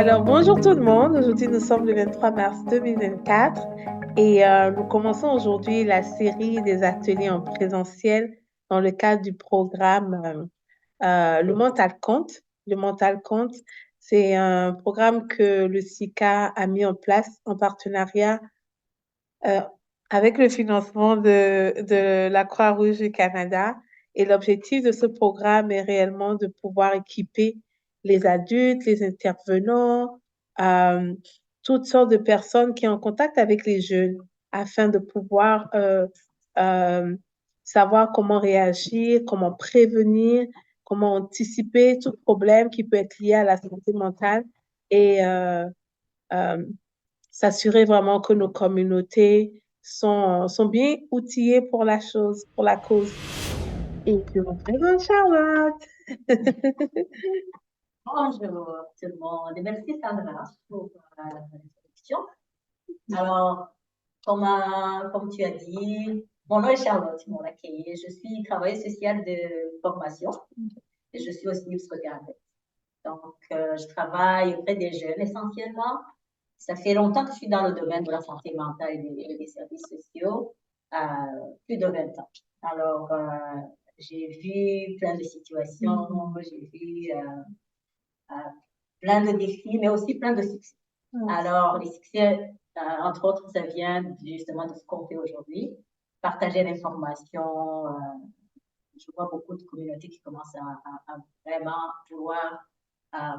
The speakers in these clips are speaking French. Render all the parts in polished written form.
Alors, bonjour tout le monde. Aujourd'hui, nous sommes le 23 mars 2024 et nous commençons aujourd'hui la série des ateliers en présentiel dans le cadre du programme Le Mental Compte. Le Mental Compte, c'est un programme que le SICA a mis en place en partenariat euh, avec le financement de la Croix-Rouge du Canada. Et l'objectif de ce programme est réellement de pouvoir équiper les adultes, les intervenants, euh, toutes sortes de personnes qui sont en contact avec les jeunes afin de pouvoir euh, savoir comment réagir, comment prévenir, comment anticiper tout problème qui peut être lié à la santé mentale et euh, s'assurer vraiment que nos communautés sont bien outillées pour la chose, pour la cause. Et je vous présente Charlotte. Bonjour tout le monde et merci Sandra pour l'introduction. Alors, comme tu as dit, mon nom est Charlotte Mouraké. Je suis travailleuse sociale de formation et je suis aussi psychothérapeute. Donc, je travaille auprès des jeunes essentiellement. Ça fait longtemps que je suis dans le domaine de la santé mentale et des services sociaux, plus de 20 ans. Alors, j'ai vu plein de situations, j'ai vu plein de défis, mais aussi plein de succès. Alors, les succès, entre autres, ça vient justement de ce qu'on fait aujourd'hui, partager l'information. Je vois beaucoup de communautés qui commencent à vraiment vouloir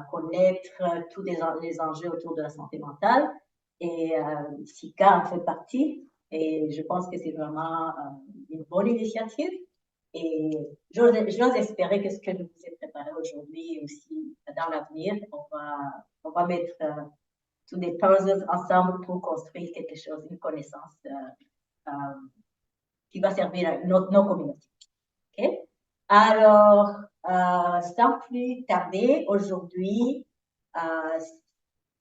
connaître tous les enjeux autour de la santé mentale. Et SICA en fait partie. Et je pense que c'est vraiment une bonne initiative. Et j'ose espérer que ce que je vous ai préparé aujourd'hui aussi dans l'avenir, on va mettre tous les puzzles ensemble pour construire quelque chose, une connaissance euh, qui va servir nos communautés. Okay? Alors, sans plus tarder, aujourd'hui,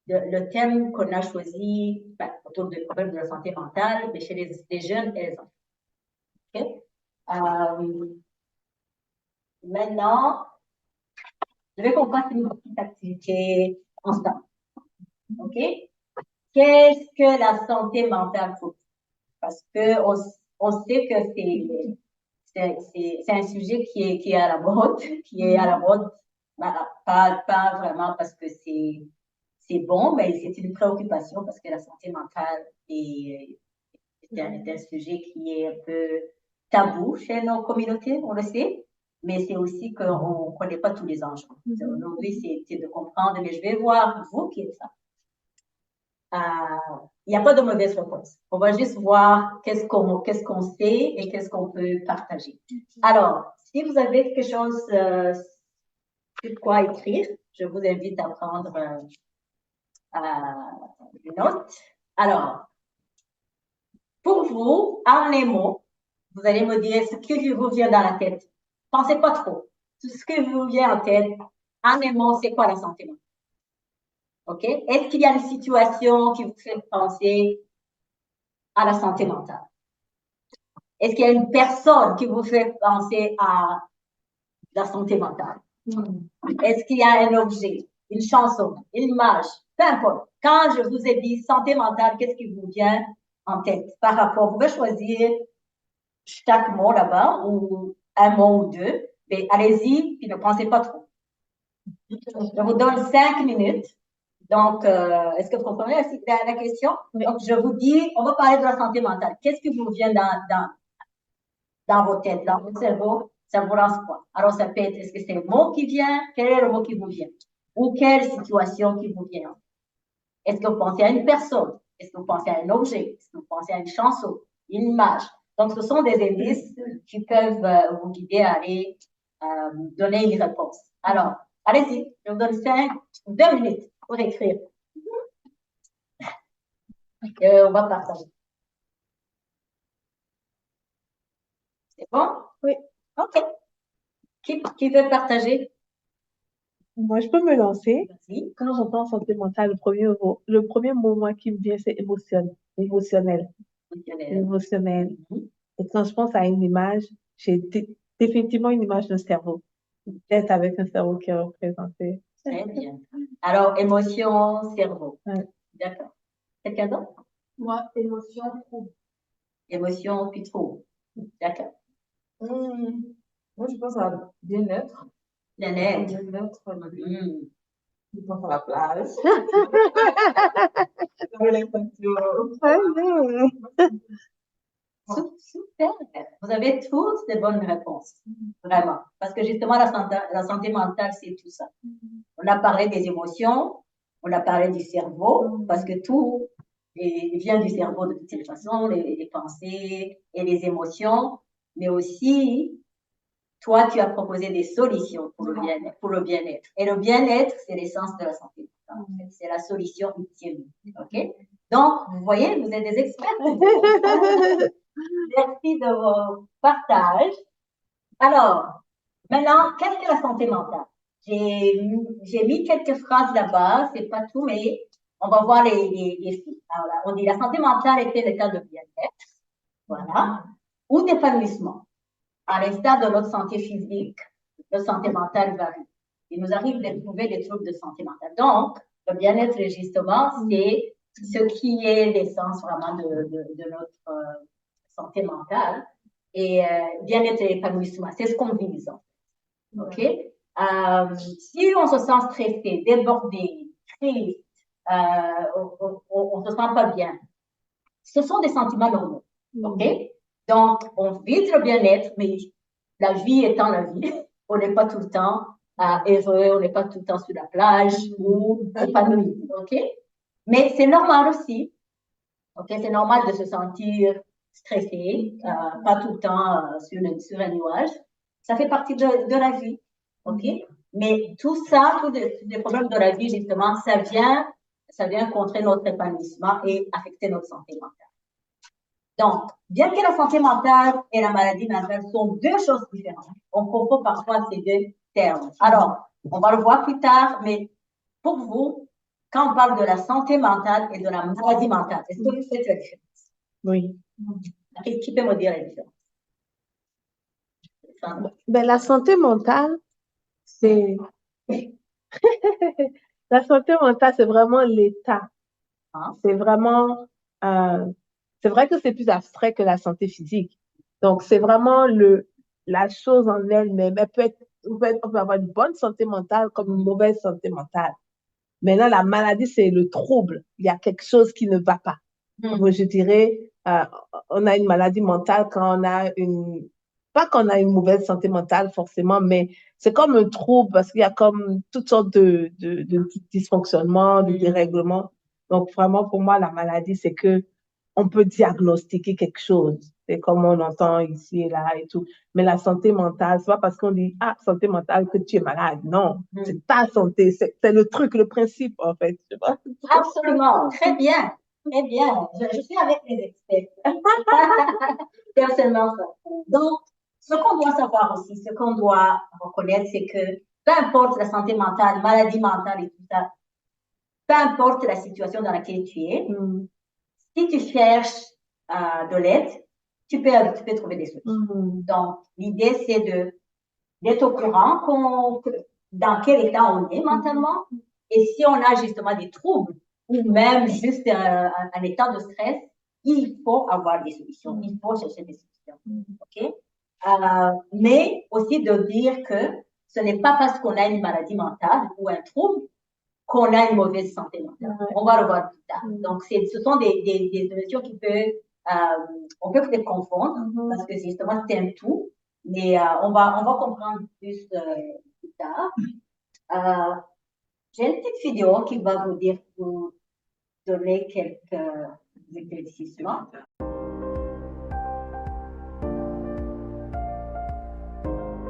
le thème qu'on a choisi autour du problème de la santé mentale, mais chez les jeunes et les enfants. Okay? Maintenant, je vais qu'on fasse une petite activité ensemble. OK? Qu'est-ce que la santé mentale pour vous? Parce que on sait que c'est un sujet qui est à la mode, qui est à la mode, pas vraiment parce que c'est bon, mais c'est une préoccupation parce que la santé mentale est un sujet qui est un peu tabou chez nos communautés, on le sait, mais c'est aussi qu'on ne connaît pas tous les enjeux. Aujourd'hui, c'est de comprendre, mais je vais voir vous qui êtes ça. Il n'y a pas de mauvaise réponse. On va juste voir qu'est-ce qu'on sait et qu'est-ce qu'on peut partager. Alors, si vous avez quelque chose sur quoi écrire, je vous invite à prendre une note. Alors, pour vous, en les mots, vous allez me dire ce qui vous vient dans la tête. Pensez pas trop. Tout ce qui vous vient en tête, en les mots, c'est quoi la santé mentale? OK? Est-ce qu'il y a une situation qui vous fait penser à la santé mentale? Est-ce qu'il y a une personne qui vous fait penser à la santé mentale? Est-ce qu'il y a un objet, une chanson, une image, peu importe. Quand je vous ai dit santé mentale, qu'est-ce qui vous vient en tête par rapport? Vous pouvez choisir chaque mot là-bas ou un mot ou deux, mais allez-y, puis ne pensez pas trop. Je vous donne 5 minutes. Donc, est-ce que vous comprenez la question? Oui. Donc, je vous dis, on va parler de la santé mentale. Qu'est-ce qui vous vient dans vos têtes, dans votre cerveau? Ça vous lance quoi? Alors, ça peut être, est-ce que c'est le mot qui vient? Quel est le mot qui vous vient? Ou quelle situation qui vous vient? Est-ce que vous pensez à une personne? Est-ce que vous pensez à un objet? Est-ce que vous pensez à une chanson? Une image? Donc, ce sont des indices qui peuvent vous guider à aller donner une réponse. Alors, allez-y, je vous donne 2 minutes pour écrire. On va partager. C'est bon? Oui. OK. Qui veut partager? Moi, je peux me lancer. Vas-y. Quand j'entends santé mentale, le premier mot, moi, qui me vient, c'est émotionnel. Émotionnel. Et quand je pense à une image, j'ai définitivement une image d'un cerveau. Peut-être avec un cerveau qui est représenté. Très bien. Alors, émotion, cerveau. Ouais. D'accord. Quelqu'un d'autre? Moi, émotion, trouble. Émotion, puis trouble. D'accord. Moi, je pense à bien-être. Bien-être. Bien-être, Hmm. je pense à la plage. J'avais l'impression. Super. Vous avez tous des bonnes réponses. Vraiment. Parce que justement, la santé mentale, c'est tout ça. On a parlé des émotions, on a parlé du cerveau, parce que tout vient du cerveau de toutes les façons, les pensées et les émotions, mais aussi, toi, tu as proposé des solutions pour le bien-être. Et le bien-être, c'est l'essence de la santé mentale. En fait. C'est la solution ultime. OK? Donc, vous voyez, vous êtes des experts. Merci de vos partages. Alors, maintenant, qu'est-ce que la santé mentale? J'ai mis quelques phrases là-bas, c'est pas tout, mais on va voir les filles. Alors là, on dit la santé mentale était l'état de bien-être, voilà, ou d'épanouissement. À l'instar de notre santé physique, notre santé mentale varie. Il nous arrive de trouver des troubles de santé mentale. Donc, le bien-être, justement, c'est ce qui est l'essence vraiment de notre santé mentale. Et bien-être et épanouissement, c'est ce qu'on vise. OK? Si on se sent stressé, débordé, triste, on ne se sent pas bien, ce sont des sentiments normaux. OK? Donc, on vise le bien-être, mais la vie étant la vie, on n'est pas tout le temps heureux, on n'est pas tout le temps sur la plage ou épanoui. OK? Mais c'est normal aussi. OK? C'est normal de se sentir stressé, pas tout le temps sur un nuage. Ça fait partie de la vie. OK? Mais tout ça, tous les problèmes de la vie, justement, ça vient contrer notre épanouissement et affecter notre santé mentale. Donc, bien que la santé mentale et la maladie mentale sont deux choses différentes, on confond parfois ces deux termes. Alors, on va le voir plus tard, mais pour vous, quand on parle de la santé mentale et de la maladie mentale, est-ce que vous faites la différence? Oui. Qui peut me dire la différence? Ben, la santé mentale, c'est... La santé mentale, c'est vraiment l'état. C'est vraiment... c'est vrai que c'est plus abstrait que la santé physique. Donc, c'est vraiment la chose en elle-même. On peut avoir une bonne santé mentale comme une mauvaise santé mentale. Maintenant, la maladie, c'est le trouble. Il y a quelque chose qui ne va pas. Je dirais, on a une maladie mentale quand on a pas qu'on a une mauvaise santé mentale forcément, mais c'est comme un trouble parce qu'il y a comme toutes sortes de dysfonctionnements, de dérèglements. Donc, vraiment, pour moi, la maladie, c'est que on peut diagnostiquer quelque chose. C'est comme on entend ici et là et tout. Mais la santé mentale, c'est pas parce qu'on dit, santé mentale que tu es malade. Non, c'est ta santé. C'est le truc, le principe, en fait. Je sais pas. Absolument. Très bien. Très bien. Je suis avec les experts. C'est seulement ça. Donc, ce qu'on doit savoir aussi, ce qu'on doit reconnaître, c'est que peu importe la santé mentale, maladie mentale et tout ça, peu importe la situation dans laquelle tu es, si tu cherches de l'aide, tu peux trouver des solutions. Donc, l'idée, c'est d'être au courant dans quel état on est mentalement. Et si on a justement des troubles, ou même juste un état de stress, il faut avoir des solutions. Il faut chercher des solutions. OK? Mais aussi de dire que ce n'est pas parce qu'on a une maladie mentale ou un trouble qu'on a une mauvaise santé mentale. On va le voir plus tard. Donc, ce sont des notions qui on peut peut-être confondre parce que justement, c'est un tout. Mais on va comprendre plus plus tard. J'ai une petite vidéo qui va vous donner quelques éclaircissements.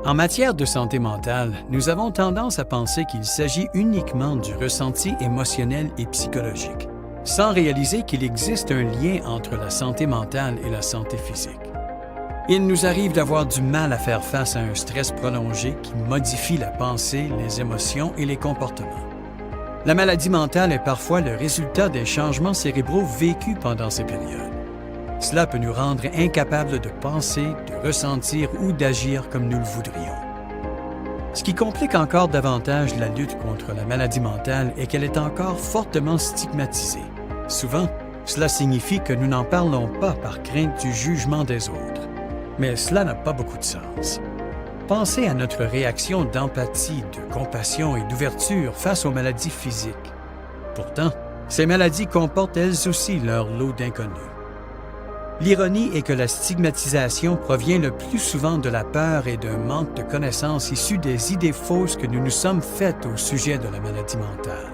En matière de santé mentale, nous avons tendance à penser qu'il s'agit uniquement du ressenti émotionnel et psychologique, sans réaliser qu'il existe un lien entre la santé mentale et la santé physique. Il nous arrive d'avoir du mal à faire face à un stress prolongé qui modifie la pensée, les émotions et les comportements. La maladie mentale est parfois le résultat des changements cérébraux vécus pendant ces périodes. Cela peut nous rendre incapables de penser, de ressentir ou d'agir comme nous le voudrions. Ce qui complique encore davantage la lutte contre la maladie mentale est qu'elle est encore fortement stigmatisée. Souvent, cela signifie que nous n'en parlons pas par crainte du jugement des autres. Mais cela n'a pas beaucoup de sens. Pensez à notre réaction d'empathie, de compassion et d'ouverture face aux maladies physiques. Pourtant, ces maladies comportent elles aussi leur lot d'inconnus. L'ironie est que la stigmatisation provient le plus souvent de la peur et d'un manque de connaissances issues des idées fausses que nous nous sommes faites au sujet de la maladie mentale.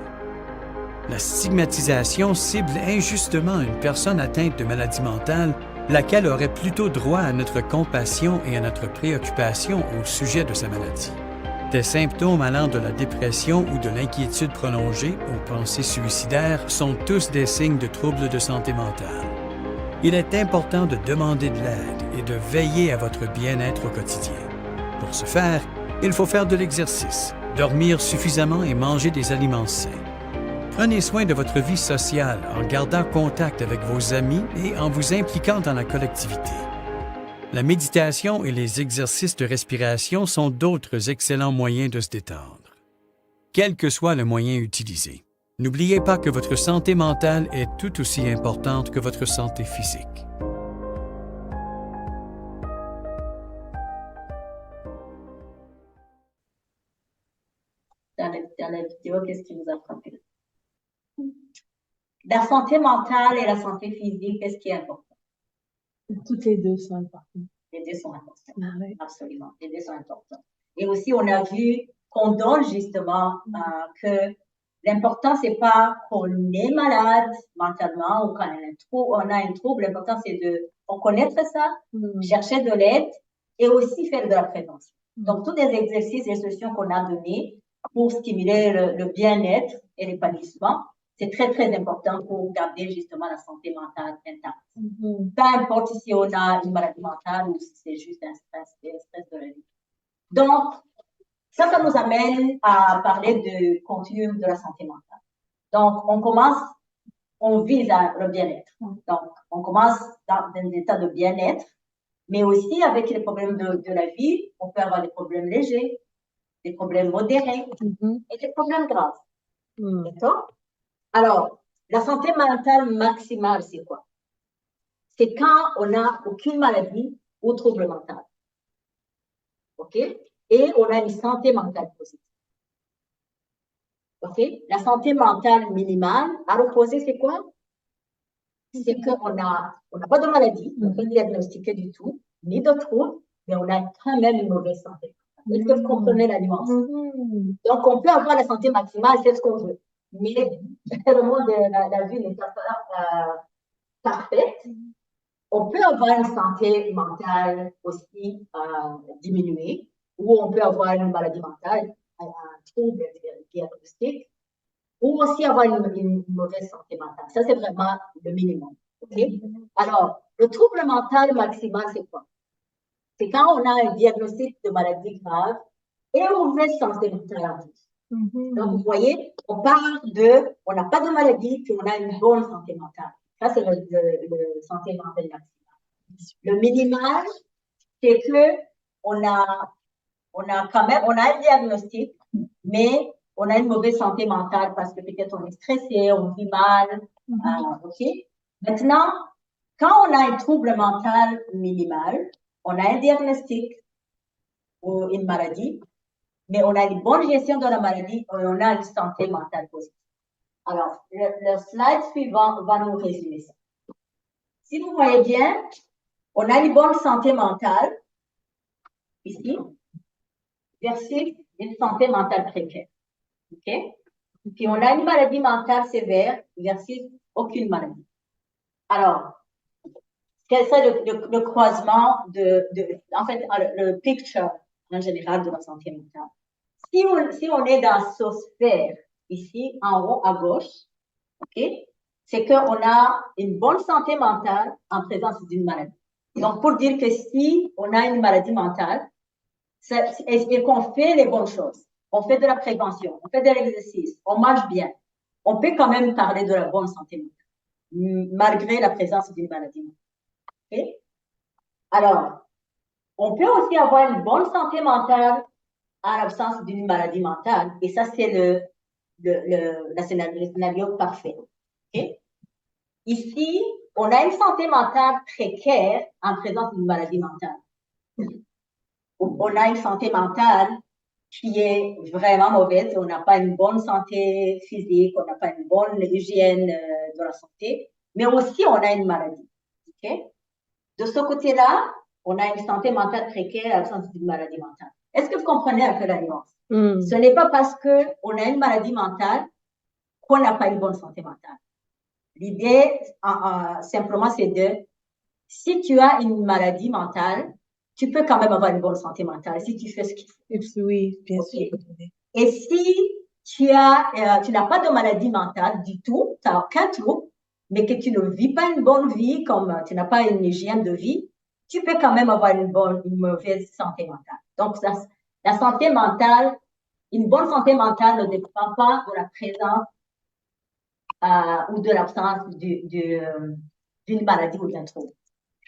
La stigmatisation cible injustement une personne atteinte de maladie mentale, laquelle aurait plutôt droit à notre compassion et à notre préoccupation au sujet de sa maladie. Des symptômes allant de la dépression ou de l'inquiétude prolongée aux pensées suicidaires sont tous des signes de troubles de santé mentale. Il est important de demander de l'aide et de veiller à votre bien-être au quotidien. Pour ce faire, il faut faire de l'exercice, dormir suffisamment et manger des aliments sains. Prenez soin de votre vie sociale en gardant contact avec vos amis et en vous impliquant dans la collectivité. La méditation et les exercices de respiration sont d'autres excellents moyens de se détendre. Quel que soit le moyen utilisé, n'oubliez pas que votre santé mentale est tout aussi importante que votre santé physique. Dans la vidéo, qu'est-ce qui vous a frappé? La santé mentale et la santé physique, qu'est-ce qui est important? Toutes les deux sont importantes. Les deux sont importants. Ah oui. Absolument, les deux sont importants. Et aussi, on a vu qu'on donne justement que l'important, c'est pas qu'on est malade mentalement ou qu'on on a un trouble. L'important, c'est de reconnaître ça, chercher de l'aide et aussi faire de la prévention. Donc, tous les exercices et solutions qu'on a donnés pour stimuler le bien-être et l'épanouissement, c'est très, très important pour garder justement la santé mentale intacte. Peu importe si on a une maladie mentale ou si c'est juste un stress de la vie. Donc, ça nous amène à parler du continuum de la santé mentale. Donc, on vise le bien-être. Donc, on commence dans un état de bien-être, mais aussi avec les problèmes de la vie, on peut avoir des problèmes légers, des problèmes modérés et des problèmes graves. D'accord? Alors, la santé mentale maximale, c'est quoi? C'est quand on n'a aucune maladie ou trouble mental. OK? Et on a une santé mentale positive. OK? La santé mentale minimale, à l'opposé, c'est quoi? C'est qu'on n'a pas de maladie, on peut diagnostiquer du tout, ni de trouble, mais on a quand même une mauvaise santé. Est-ce que vous comprenez la nuance? Donc, on peut avoir la santé maximale, c'est ce qu'on veut. Mais le monde de la vie n'est pas parfaite. On peut avoir une santé mentale aussi diminuée, ou on peut avoir une maladie mentale, un trouble diagnostique, ou aussi avoir une mauvaise santé mentale. Ça, c'est vraiment le minimum. Okay? Alors, le trouble mental maximal, c'est quoi? C'est quand on a un diagnostic de maladie grave et une mauvaise santé mentale en plus. Donc, vous voyez, on n'a pas de maladie, puis on a une bonne santé mentale. Ça, c'est le santé mentale maximale. Le minimal, c'est que on a un diagnostic, mais on a une mauvaise santé mentale parce que peut-être on est stressé, on vit mal. OK? Maintenant, quand on a un trouble mental minimal, on a un diagnostic ou une maladie, mais on a une bonne gestion de la maladie et on a une santé mentale positive. Alors, le slide suivant va nous résumer ça. Si vous voyez bien, on a une bonne santé mentale, ici, versus une santé mentale précaire. OK? Puis on a une maladie mentale sévère versus aucune maladie. Alors, quel serait le croisement en fait, le picture en général de la santé mentale? Si on est dans cette sphère, ici, en haut à gauche, OK, c'est qu'on a une bonne santé mentale en présence d'une maladie. Donc, pour dire que si on a une maladie mentale, et qu'on fait les bonnes choses, on fait de la prévention, on fait de l'exercice, on mange bien, on peut quand même parler de la bonne santé mentale, malgré la présence d'une maladie mentale. Okay? Alors, on peut aussi avoir une bonne santé mentale en l'absence d'une maladie mentale. Et ça, c'est le scénario parfait. Okay? Ici, on a une santé mentale précaire en présence d'une maladie mentale. On a une santé mentale qui est vraiment mauvaise. On n'a pas une bonne santé physique, on n'a pas une bonne hygiène de la santé, mais aussi on a une maladie. Okay? De ce côté-là, on a une santé mentale précaire en l'absence d'une maladie mentale. Est-ce que vous comprenez un peu la nuance? Ce n'est pas parce qu'on a une maladie mentale qu'on n'a pas une bonne santé mentale. L'idée, simplement, c'est si tu as une maladie mentale, tu peux quand même avoir une bonne santé mentale si tu fais ce qu'il faut. Oui, bien sûr. Et si tu n'as pas de maladie mentale du tout, tu n'as aucun trouble, mais que tu ne vis pas une bonne vie, comme tu n'as pas une hygiène de vie, tu peux quand même avoir une mauvaise santé mentale. Donc, la santé mentale, une bonne santé mentale ne dépend pas de la présence ou de l'absence d'une maladie ou d'un trouble.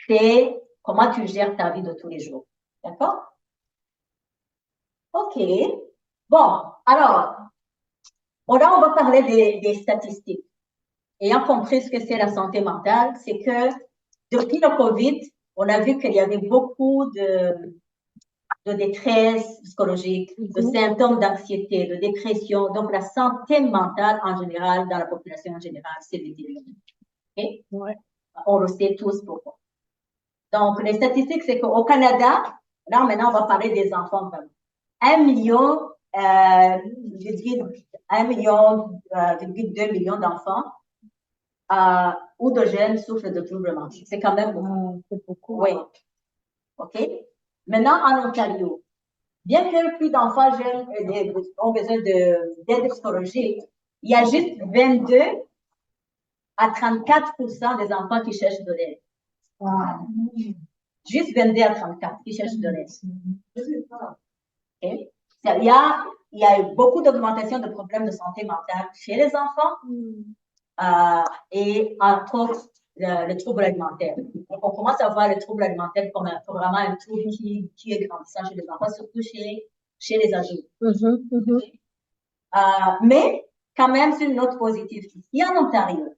C'est comment tu gères ta vie de tous les jours. D'accord? OK. Bon, alors, on va parler des statistiques. Ayant compris ce que c'est la santé mentale, c'est que depuis le COVID, on a vu qu'il y avait beaucoup de détresse psychologique, de symptômes d'anxiété, de dépression. Donc, la santé mentale en général, dans la population en général, c'est détériorée. Okay? Ouais. On le sait tous pourquoi. Donc, les statistiques, c'est qu'au Canada, là, maintenant, on va parler des enfants vraiment. 1 million, 2 millions d'enfants ou de jeunes souffrent de troubles mentaux. C'est quand même beaucoup. C'est beaucoup. Oui. OK? Maintenant, en Ontario, bien que plus d'enfants jeunes ont besoin d'aide psychologique, il y a juste 22 à 34% des enfants qui cherchent de l'aide. Wow. Juste 22 à 34 qui cherchent de l'aide. Okay? Il y a eu beaucoup d'augmentation de problèmes de santé mentale chez les enfants et entre autres le trouble alimentaire. Donc, on commence à voir le trouble alimentaire comme vraiment un trouble qui est grandissant chez les enfants, surtout chez les adultes. Mais quand même, c'est une note positive. Ici en Ontario,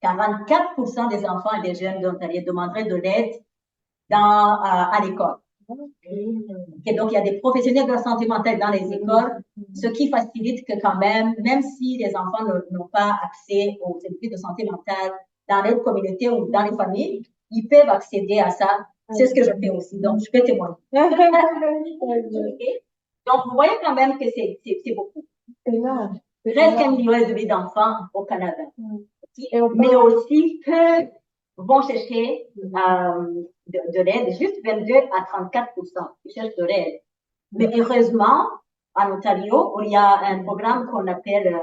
44% des enfants et des jeunes d'Ontario demanderaient de l'aide à l'école. Okay, donc, il y a des professionnels de la santé mentale dans les écoles, ce qui facilite que quand même si les enfants n'ont pas accès aux services de santé mentale dans leur communauté ou dans les familles, ils peuvent accéder à ça. C'est ce que je fais aussi, donc je peux témoigner. Okay. Donc, vous voyez quand même que c'est beaucoup. Presque 1,5 million d'enfants au Canada. Okay. Mais aussi peu vont chercher de l'aide, juste 22 à 34% qui cherchent de l'aide. Mais heureusement, en Ontario, il y a un programme qu'on appelle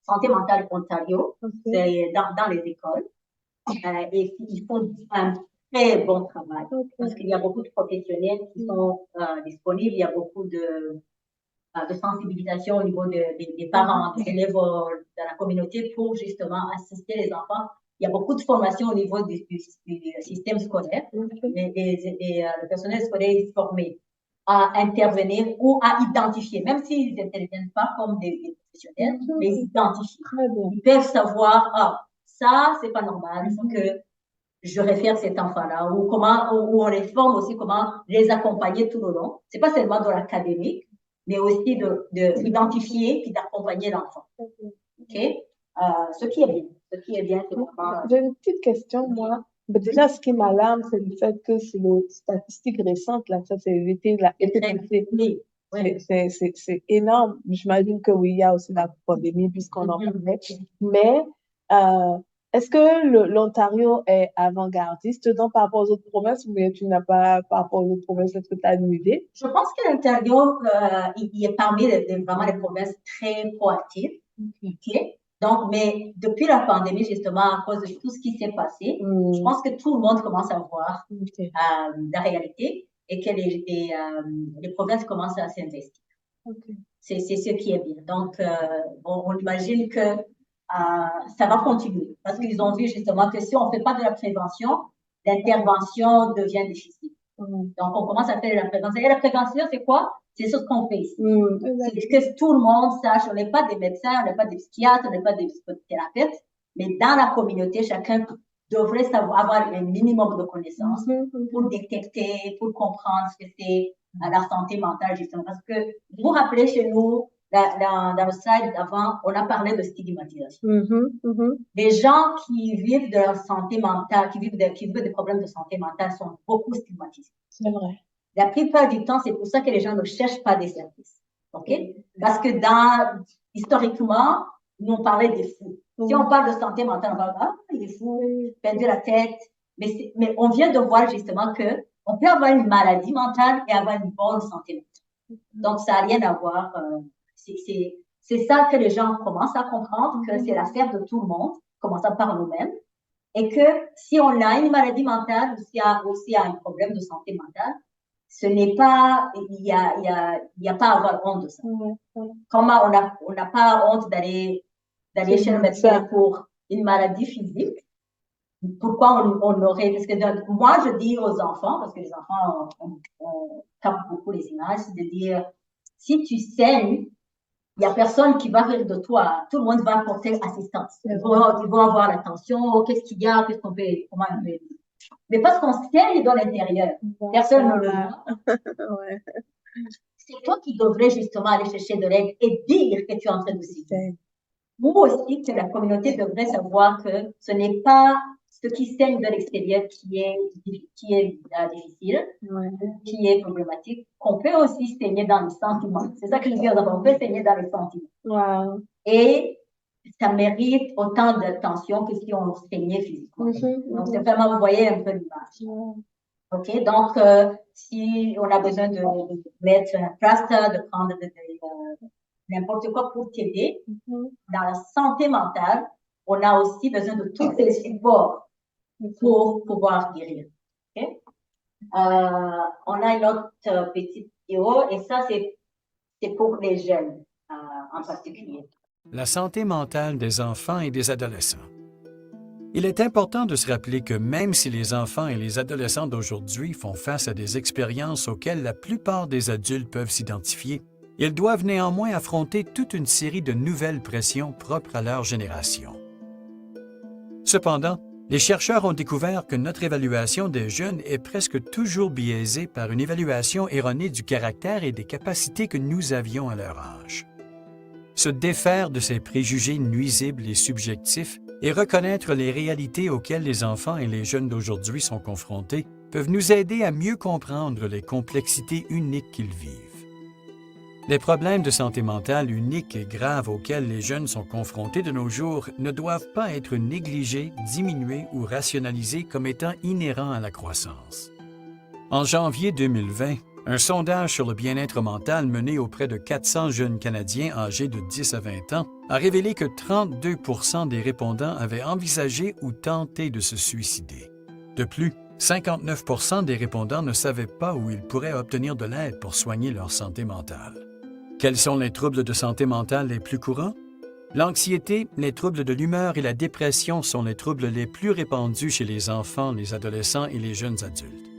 Santé mentale Ontario, c'est dans les écoles. Et ils font un très bon travail parce qu'il y a beaucoup de professionnels qui sont disponibles, il y a beaucoup de sensibilisation au niveau des parents, des élèves de la communauté pour justement assister les enfants. Il y a beaucoup de formations au niveau du système scolaire. Le personnel scolaire est formé à intervenir ou à identifier, même s'ils n'interviennent pas comme des professionnels, mais ils identifient. Ils peuvent savoir, ça, c'est pas normal, il faut que je réfère cet enfant-là, ou on les forme aussi, comment les accompagner tout le long. C'est pas seulement dans l'académique, mais aussi d'identifier et d'accompagner l'enfant. OK? Ce qui est bien. C'est vraiment... J'ai une petite question, moi. Déjà, ce qui m'alarme, c'est le fait que c'est les statistiques récentes, là, ça, c'est la EPPC. Oui. C'est énorme. J'imagine que oui, il y a aussi la pandémie, puisqu'on en parlait. Mais, est-ce que l'Ontario est avant-gardiste par rapport aux autres provinces ou bien tu n'as pas par rapport aux autres provinces? Est-ce que tu as une idée? Je pense que l'Ontario, il est parmi vraiment les provinces très proactives. Okay. Donc, mais depuis la pandémie, justement, à cause de tout ce qui s'est passé, je pense que tout le monde commence à voir la réalité et que les provinces commencent à s'investir. C'est ce qui est bien. Donc, on imagine que ça va continuer parce qu'ils ont vu justement que si on ne fait pas de la prévention, l'intervention devient difficile. Donc, on commence à faire de la prévention. Et la prévention, c'est quoi? C'est ce qu'on fait ici. Exact. C'est que tout le monde sache, on n'est pas des médecins, on n'est pas des psychiatres, on n'est pas des psychothérapeutes, mais dans la communauté, chacun devrait savoir avoir un minimum de connaissances pour détecter, pour comprendre ce que c'est la santé mentale, justement. Parce que, vous vous rappelez, chez nous, dans le slide d'avant, on a parlé de stigmatisation. Les gens qui vivent de leur santé mentale, qui vivent des problèmes de santé mentale sont beaucoup stigmatisés. C'est vrai. La plupart du temps, c'est pour ça que les gens ne cherchent pas des services. OK? Parce que historiquement, nous on parlait des fous. Si on parle de santé mentale, on parle, il est fou, perdu la tête. Mais on vient de voir justement que on peut avoir une maladie mentale et avoir une bonne santé mentale. Donc, ça n'a rien à voir. C'est ça que les gens commencent à comprendre, que c'est l'affaire de tout le monde, commençant par nous-mêmes. Et que si on a une maladie mentale ou s'il y a un problème de santé mentale, ce n'est pas, il y a pas à avoir honte de ça. Comment on n'a pas honte d'aller chez le médecin pour une maladie physique. Pourquoi on aurait, parce que moi je dis aux enfants, parce que les enfants on capte beaucoup les images, c'est de dire, si tu saignes, il n'y a personne qui va rire de toi. Tout le monde va porter assistance. Ils vont avoir l'attention. Qu'est-ce qu'il y a? Qu'est-ce qu'on fait? Comment on fait? Mais parce qu'on saigne dans l'intérieur, personne ne le voit. Ouais. C'est toi qui devrais justement aller chercher de l'aide et dire que tu es en train de saigner. Vous aussi, que la communauté devrait savoir que ce n'est pas ce qui saigne de l'extérieur qui est difficile, qui est problématique, qu'on peut aussi saigner dans les sentiments. C'est ça que je dis aux enfants, on peut saigner dans les sentiments. Wow. Et ça mérite autant d'attention que si on saignait physiquement. Donc, c'est vraiment, vous voyez un peu l'image. OK, donc, si on a besoin de mettre un plaster, de prendre n'importe quoi pour t'aider, dans la santé mentale, on a aussi besoin de tous ces supports pour pouvoir guérir. Okay? On a une autre petite vidéo et ça, c'est pour les jeunes en particulier. La santé mentale des enfants et des adolescents. Il est important de se rappeler que même si les enfants et les adolescents d'aujourd'hui font face à des expériences auxquelles la plupart des adultes peuvent s'identifier, ils doivent néanmoins affronter toute une série de nouvelles pressions propres à leur génération. Cependant, les chercheurs ont découvert que notre évaluation des jeunes est presque toujours biaisée par une évaluation erronée du caractère et des capacités que nous avions à leur âge. Se défaire de ces préjugés nuisibles et subjectifs et reconnaître les réalités auxquelles les enfants et les jeunes d'aujourd'hui sont confrontés peuvent nous aider à mieux comprendre les complexités uniques qu'ils vivent. Les problèmes de santé mentale uniques et graves auxquels les jeunes sont confrontés de nos jours ne doivent pas être négligés, diminués ou rationalisés comme étant inhérents à la croissance. En janvier 2020, un sondage sur le bien-être mental mené auprès de 400 jeunes Canadiens âgés de 10 à 20 ans a révélé que 32 % des répondants avaient envisagé ou tenté de se suicider. De plus, 59 % des répondants ne savaient pas où ils pourraient obtenir de l'aide pour soigner leur santé mentale. Quels sont les troubles de santé mentale les plus courants? L'anxiété, les troubles de l'humeur et la dépression sont les troubles les plus répandus chez les enfants, les adolescents et les jeunes adultes.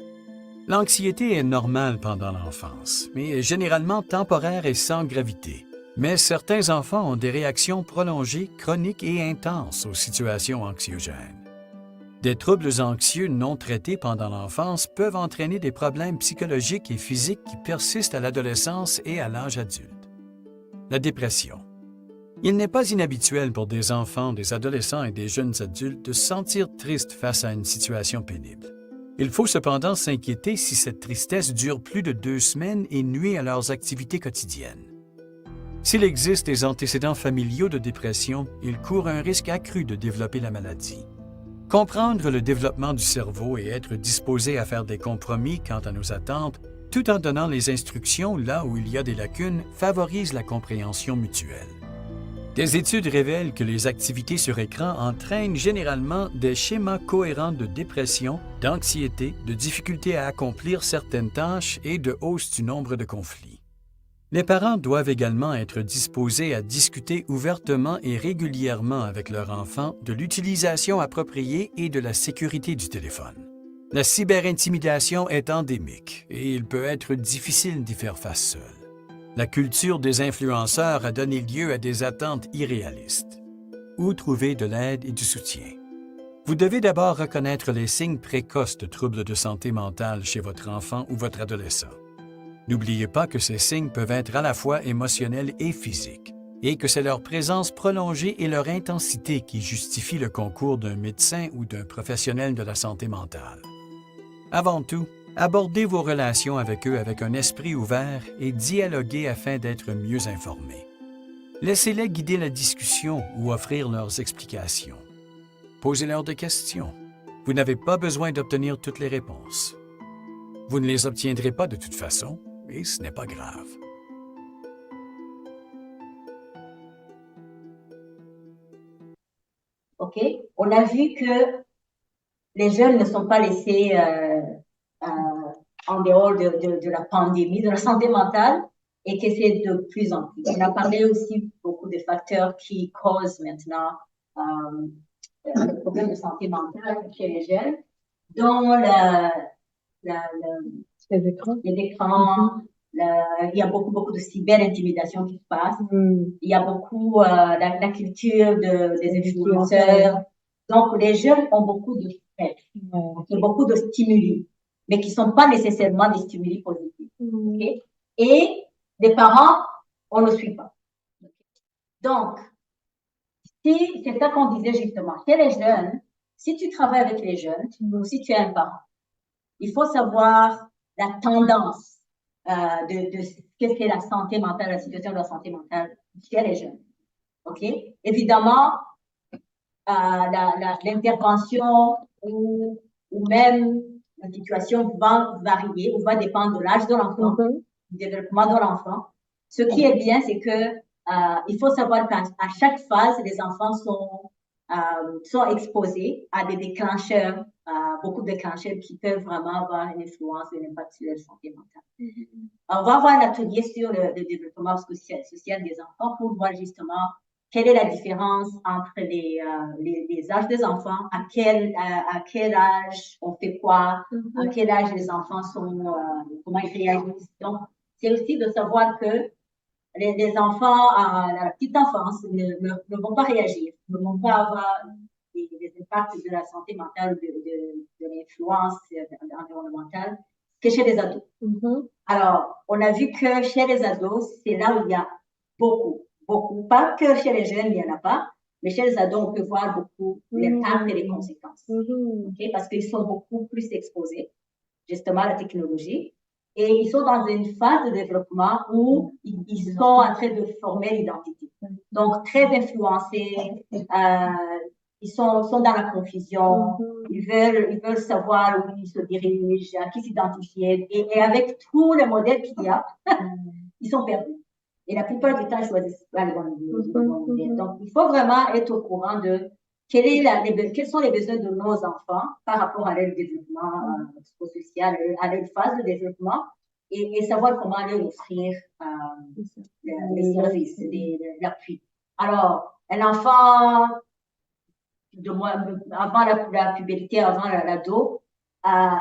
L'anxiété est normale pendant l'enfance, mais est généralement temporaire et sans gravité. Mais certains enfants ont des réactions prolongées, chroniques et intenses aux situations anxiogènes. Des troubles anxieux non traités pendant l'enfance peuvent entraîner des problèmes psychologiques et physiques qui persistent à l'adolescence et à l'âge adulte. La dépression. Il n'est pas inhabituel pour des enfants, des adolescents et des jeunes adultes de se sentir tristes face à une situation pénible. Il faut cependant s'inquiéter si cette tristesse dure plus de 2 semaines et nuit à leurs activités quotidiennes. S'il existe des antécédents familiaux de dépression, ils courent un risque accru de développer la maladie. Comprendre le développement du cerveau et être disposé à faire des compromis quant à nos attentes, tout en donnant les instructions là où il y a des lacunes, favorise la compréhension mutuelle. Des études révèlent que les activités sur écran entraînent généralement des schémas cohérents de dépression, d'anxiété, de difficulté à accomplir certaines tâches et de hausse du nombre de conflits. Les parents doivent également être disposés à discuter ouvertement et régulièrement avec leur enfant de l'utilisation appropriée et de la sécurité du téléphone. La cyberintimidation est endémique et il peut être difficile d'y faire face seul. La culture des influenceurs a donné lieu à des attentes irréalistes. Où trouver de l'aide et du soutien? Vous devez d'abord reconnaître les signes précoces de troubles de santé mentale chez votre enfant ou votre adolescent. N'oubliez pas que ces signes peuvent être à la fois émotionnels et physiques, et que c'est leur présence prolongée et leur intensité qui justifient le concours d'un médecin ou d'un professionnel de la santé mentale. Avant tout, abordez vos relations avec eux avec un esprit ouvert et dialoguez afin d'être mieux informés. Laissez-les guider la discussion ou offrir leurs explications. Posez-leur des questions. Vous n'avez pas besoin d'obtenir toutes les réponses. Vous ne les obtiendrez pas de toute façon, et ce n'est pas grave. OK? On a vu que les jeunes ne sont pas laissés en dehors de la pandémie, de la santé mentale, et que c'est de plus en plus. On a parlé aussi beaucoup de facteurs qui causent maintenant le problème de santé mentale chez les jeunes, dont Les écrans. les écrans, il y a beaucoup de cyber-intimidation qui se passe. Il y a beaucoup la culture des influenceurs. Donc, les jeunes ont beaucoup de stress, beaucoup de stimuli, mais qui ne sont pas nécessairement des stimuli positifs. Okay? Et les parents, on ne suit pas. Donc, si c'est ça qu'on disait justement, chez les jeunes, si tu travailles avec les jeunes, ou si tu es un parent, il faut savoir la tendance de qu'est-ce qu'est la santé mentale, la situation de la santé mentale chez les jeunes. OK? Évidemment, l'intervention ou même la situation va varier ou va dépendre de l'âge de l'enfant, du développement de l'enfant. Ce qui est bien, c'est que il faut savoir qu'à chaque phase, les enfants sont exposés à des déclencheurs, beaucoup de déclencheurs qui peuvent vraiment avoir une influence et un impact sur leur santé mentale. On va avoir un atelier sur le développement social des enfants pour voir justement quelle est la différence entre les âges des enfants, à quel âge on fait quoi, à quel âge les enfants sont, comment ils réagissent. Donc, c'est aussi de savoir que les enfants à la petite enfance ne vont pas réagir, ne vont pas avoir des impacts de la santé mentale, de l'influence environnementale que chez les ados. Alors, on a vu que chez les ados, c'est là où il y a beaucoup. Pas que chez les jeunes, il n'y en a pas, mais chez les ados, on peut voir beaucoup l'impact et les conséquences. Okay? Parce qu'ils sont beaucoup plus exposés, justement, à la technologie. Et ils sont dans une phase de développement où ils sont en train de former l'identité. Donc, très influencés, ils sont dans la confusion, ils veulent savoir où ils se dirigent, à qui s'identifier. Et avec tous les modèles qu'il y a, ils sont perdus. Et la plupart du temps, ils choisissent pas les bons modèles. Donc, il faut vraiment être au courant de quels sont les besoins de nos enfants par rapport à leur développement social, à leur phase de développement, et savoir comment leur offrir les services, l'appui. Alors, un enfant avant la puberté, avant l'ado,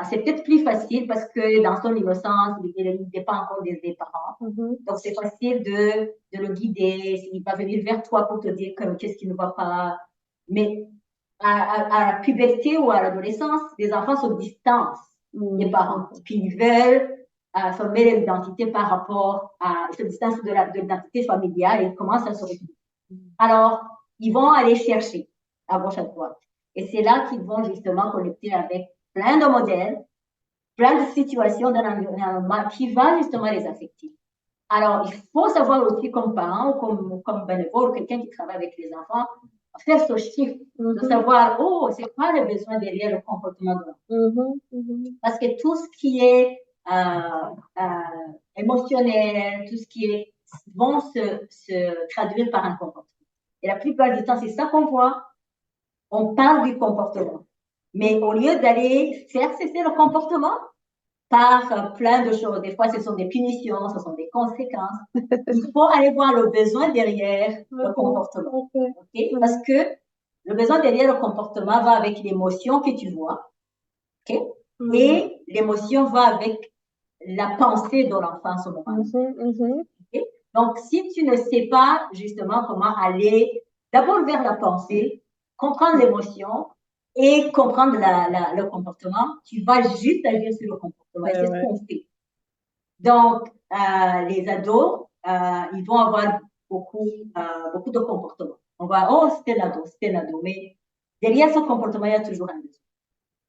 c'est peut-être plus facile parce que dans son innocence, il n'est pas encore des parents. Donc, c'est facile de le guider. Il va venir vers toi pour te dire qu'est-ce qui ne va pas. Mais à la puberté ou à l'adolescence, les enfants se distancent des parents. Puis ils veulent former leur identité par rapport à cette distance de l'identité familiale et ils commencent à se retrouver. Alors, ils vont aller chercher à gauche, à droite. Et c'est là qu'ils vont justement connecter avec plein de modèles, plein de situations dans l'environnement qui va justement les affecter. Alors, il faut savoir aussi comme parent ou comme bénévole, quelqu'un qui travaille avec les enfants, faire ce chiffre, de savoir, c'est quoi le besoin derrière le comportement de l'enfant. Parce que tout ce qui est émotionnel, tout ce qui est, vont se traduire par un comportement. Et la plupart du temps, c'est ça qu'on voit. On parle du comportement. Mais au lieu d'aller faire cesser le comportement par plein de choses, des fois ce sont des punitions, ce sont des conséquences, il faut aller voir le besoin derrière le comportement. Okay? Parce que le besoin derrière le comportement va avec l'émotion que tu vois. Okay? Et l'émotion va avec la pensée de l'enfant à ce moment. Okay? Donc, si tu ne sais pas justement comment aller d'abord vers la pensée, comprendre l'émotion et comprendre le comportement, tu vas juste agir sur le comportement. Et c'est ce qu'on fait. Donc, les ados, ils vont avoir beaucoup de comportements. On va, oh, c'était l'ado. Mais derrière ce comportement, il y a toujours un besoin.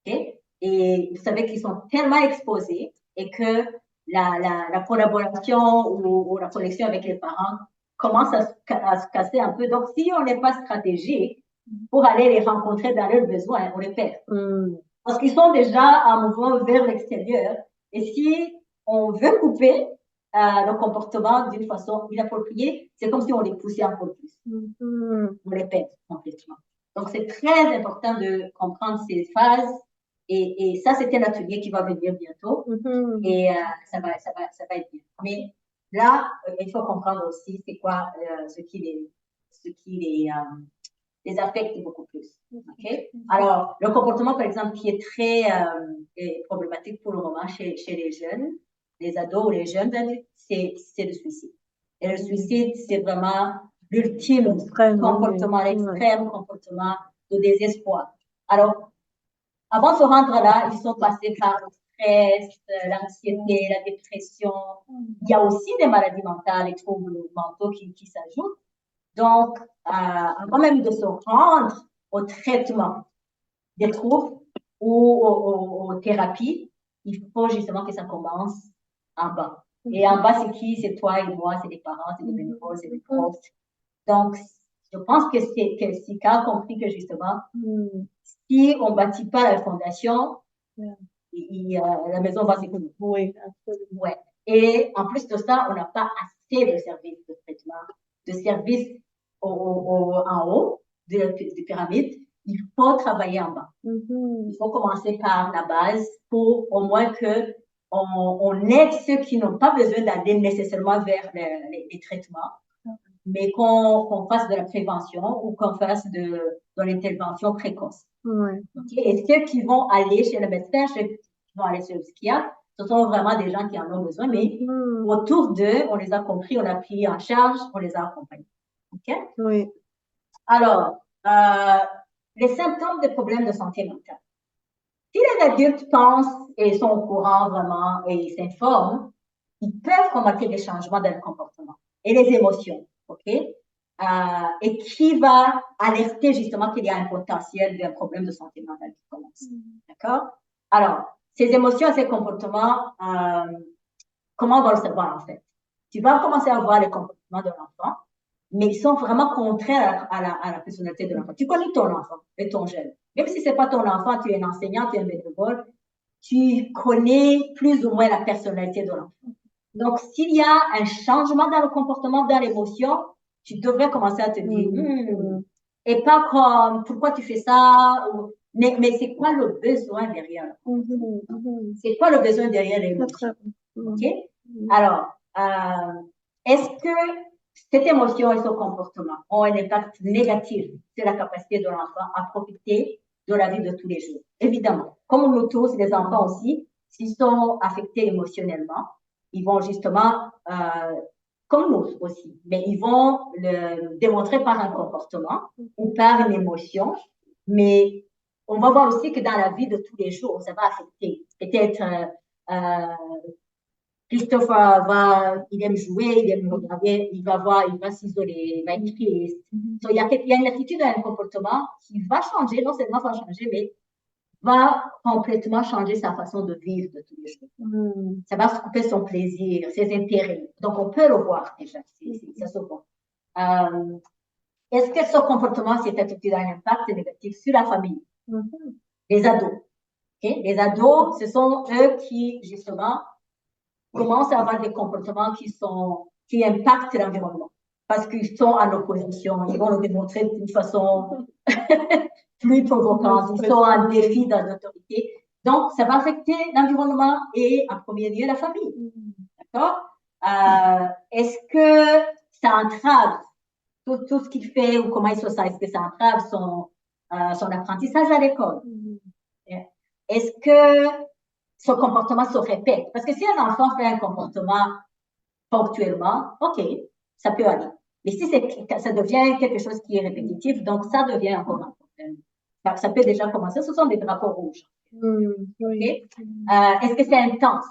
Okay? Et vous savez qu'ils sont tellement exposés et que la collaboration ou la connexion avec les parents commence à se casser un peu. Donc, si on n'est pas stratégique pour aller les rencontrer dans leurs besoins, on les perd. Parce qu'ils sont déjà en mouvement vers l'extérieur. Et si on veut couper le comportement d'une façon inappropriée, c'est comme si on les poussait encore plus. On les perd complètement. Donc, c'est très important de comprendre ces phases. Et ça, c'était l'atelier qui va venir bientôt. Et ça va être bien. Mais là, il faut comprendre aussi c'est quoi ce qui les affecte beaucoup plus. Okay? Alors, le comportement, par exemple, qui est très problématique pour le moment chez les jeunes, les ados ou les jeunes adultes, c'est le suicide. Et le suicide, c'est vraiment l'ultime comportement, l'extrême comportement de désespoir. Alors, avant de se rendre là, ils sont passés par le stress, l'anxiété, la dépression. Il y a aussi des maladies mentales et troubles mentaux qui s'ajoutent. Donc, avant même de se rendre au traitement des troubles ou aux thérapies, il faut justement que ça commence en bas. Et en bas, c'est qui? C'est toi et moi, c'est les parents, c'est les bénévoles, c'est les profs. Donc, je pense que Sika a compris que justement, si on ne bâtit pas la fondation, la maison va s'écrouler. Oui, absolument. Ouais. Et en plus de ça, on n'a pas assez de services de traitement, de services en haut de la pyramide. Il faut travailler en bas. Il faut commencer par la base pour au moins que on aide ceux qui n'ont pas besoin d'aller nécessairement vers les traitements, mais qu'on fasse de la prévention ou qu'on fasse de l'intervention précoce. Okay? Et ceux qui vont aller chez le médecin, ceux qui vont aller chez le psychiatre, ce sont vraiment des gens qui en ont besoin, mais autour d'eux, on les a compris, on a pris en charge, on les a accompagnés. OK? Oui. Alors, les symptômes des problèmes de santé mentale. Si les adultes pensent et sont au courant vraiment et s'informent, ils peuvent remarquer des changements dans le comportement et les émotions. OK? Et qui va alerter justement qu'il y a un potentiel d'un problème de santé mentale qui commence. D'accord? Alors, ces émotions et ces comportements, comment on va le savoir en fait? Tu vas commencer à voir les comportements de l'enfant, mais ils sont vraiment contraires à la personnalité de l'enfant. Tu connais ton enfant et ton jeune. Même si c'est pas ton enfant, tu es un enseignant, tu es un bénévole, tu connais plus ou moins la personnalité de l'enfant. Donc, s'il y a un changement dans le comportement, dans l'émotion, tu devrais commencer à te dire, et pas comme, pourquoi tu fais ça? Mais c'est quoi le besoin derrière? C'est quoi le besoin derrière l'émotion? OK? Alors, est-ce que cette émotion et ce comportement ont un impact négatif sur la capacité de l'enfant à profiter de la vie de tous les jours? Évidemment. Comme nous tous, les enfants aussi, s'ils sont affectés émotionnellement, ils vont justement, comme nous aussi, mais ils vont le démontrer par un comportement ou par une émotion. Mais on va voir aussi que dans la vie de tous les jours, ça va affecter. Peut-être Christophe il aime jouer, il aime regarder, il va s'isoler, il va être triste. Donc, il y a une attitude, un comportement qui va changer, non seulement va changer, mais va complètement changer sa façon de vivre de tous les jours. Ça va se couper son plaisir, ses intérêts. Donc, on peut le voir déjà, ça se voit. Est-ce que ce comportement, cette attitude a un impact négatif sur la famille? Les ados. Okay? Les ados, ce sont eux qui, justement, commencent à avoir des comportements qui impactent l'environnement. Parce qu'ils sont en opposition, ils vont le démontrer d'une façon plus provocante, ils sont en défi dans l'autorité. Donc, ça va affecter l'environnement et en premier lieu la famille. D'accord? Est-ce que ça entrave tout ce qu'il fait ou comment il se sent? Est-ce que ça entrave son apprentissage à l'école? Est-ce que ce comportement se répète? Parce que si un enfant fait un comportement ponctuellement, OK, ça peut aller. Mais si ça devient quelque chose qui est répétitif, donc ça devient encore un problème. Ça peut déjà commencer. Ce sont des drapeaux rouges. Okay? Est-ce que c'est intense?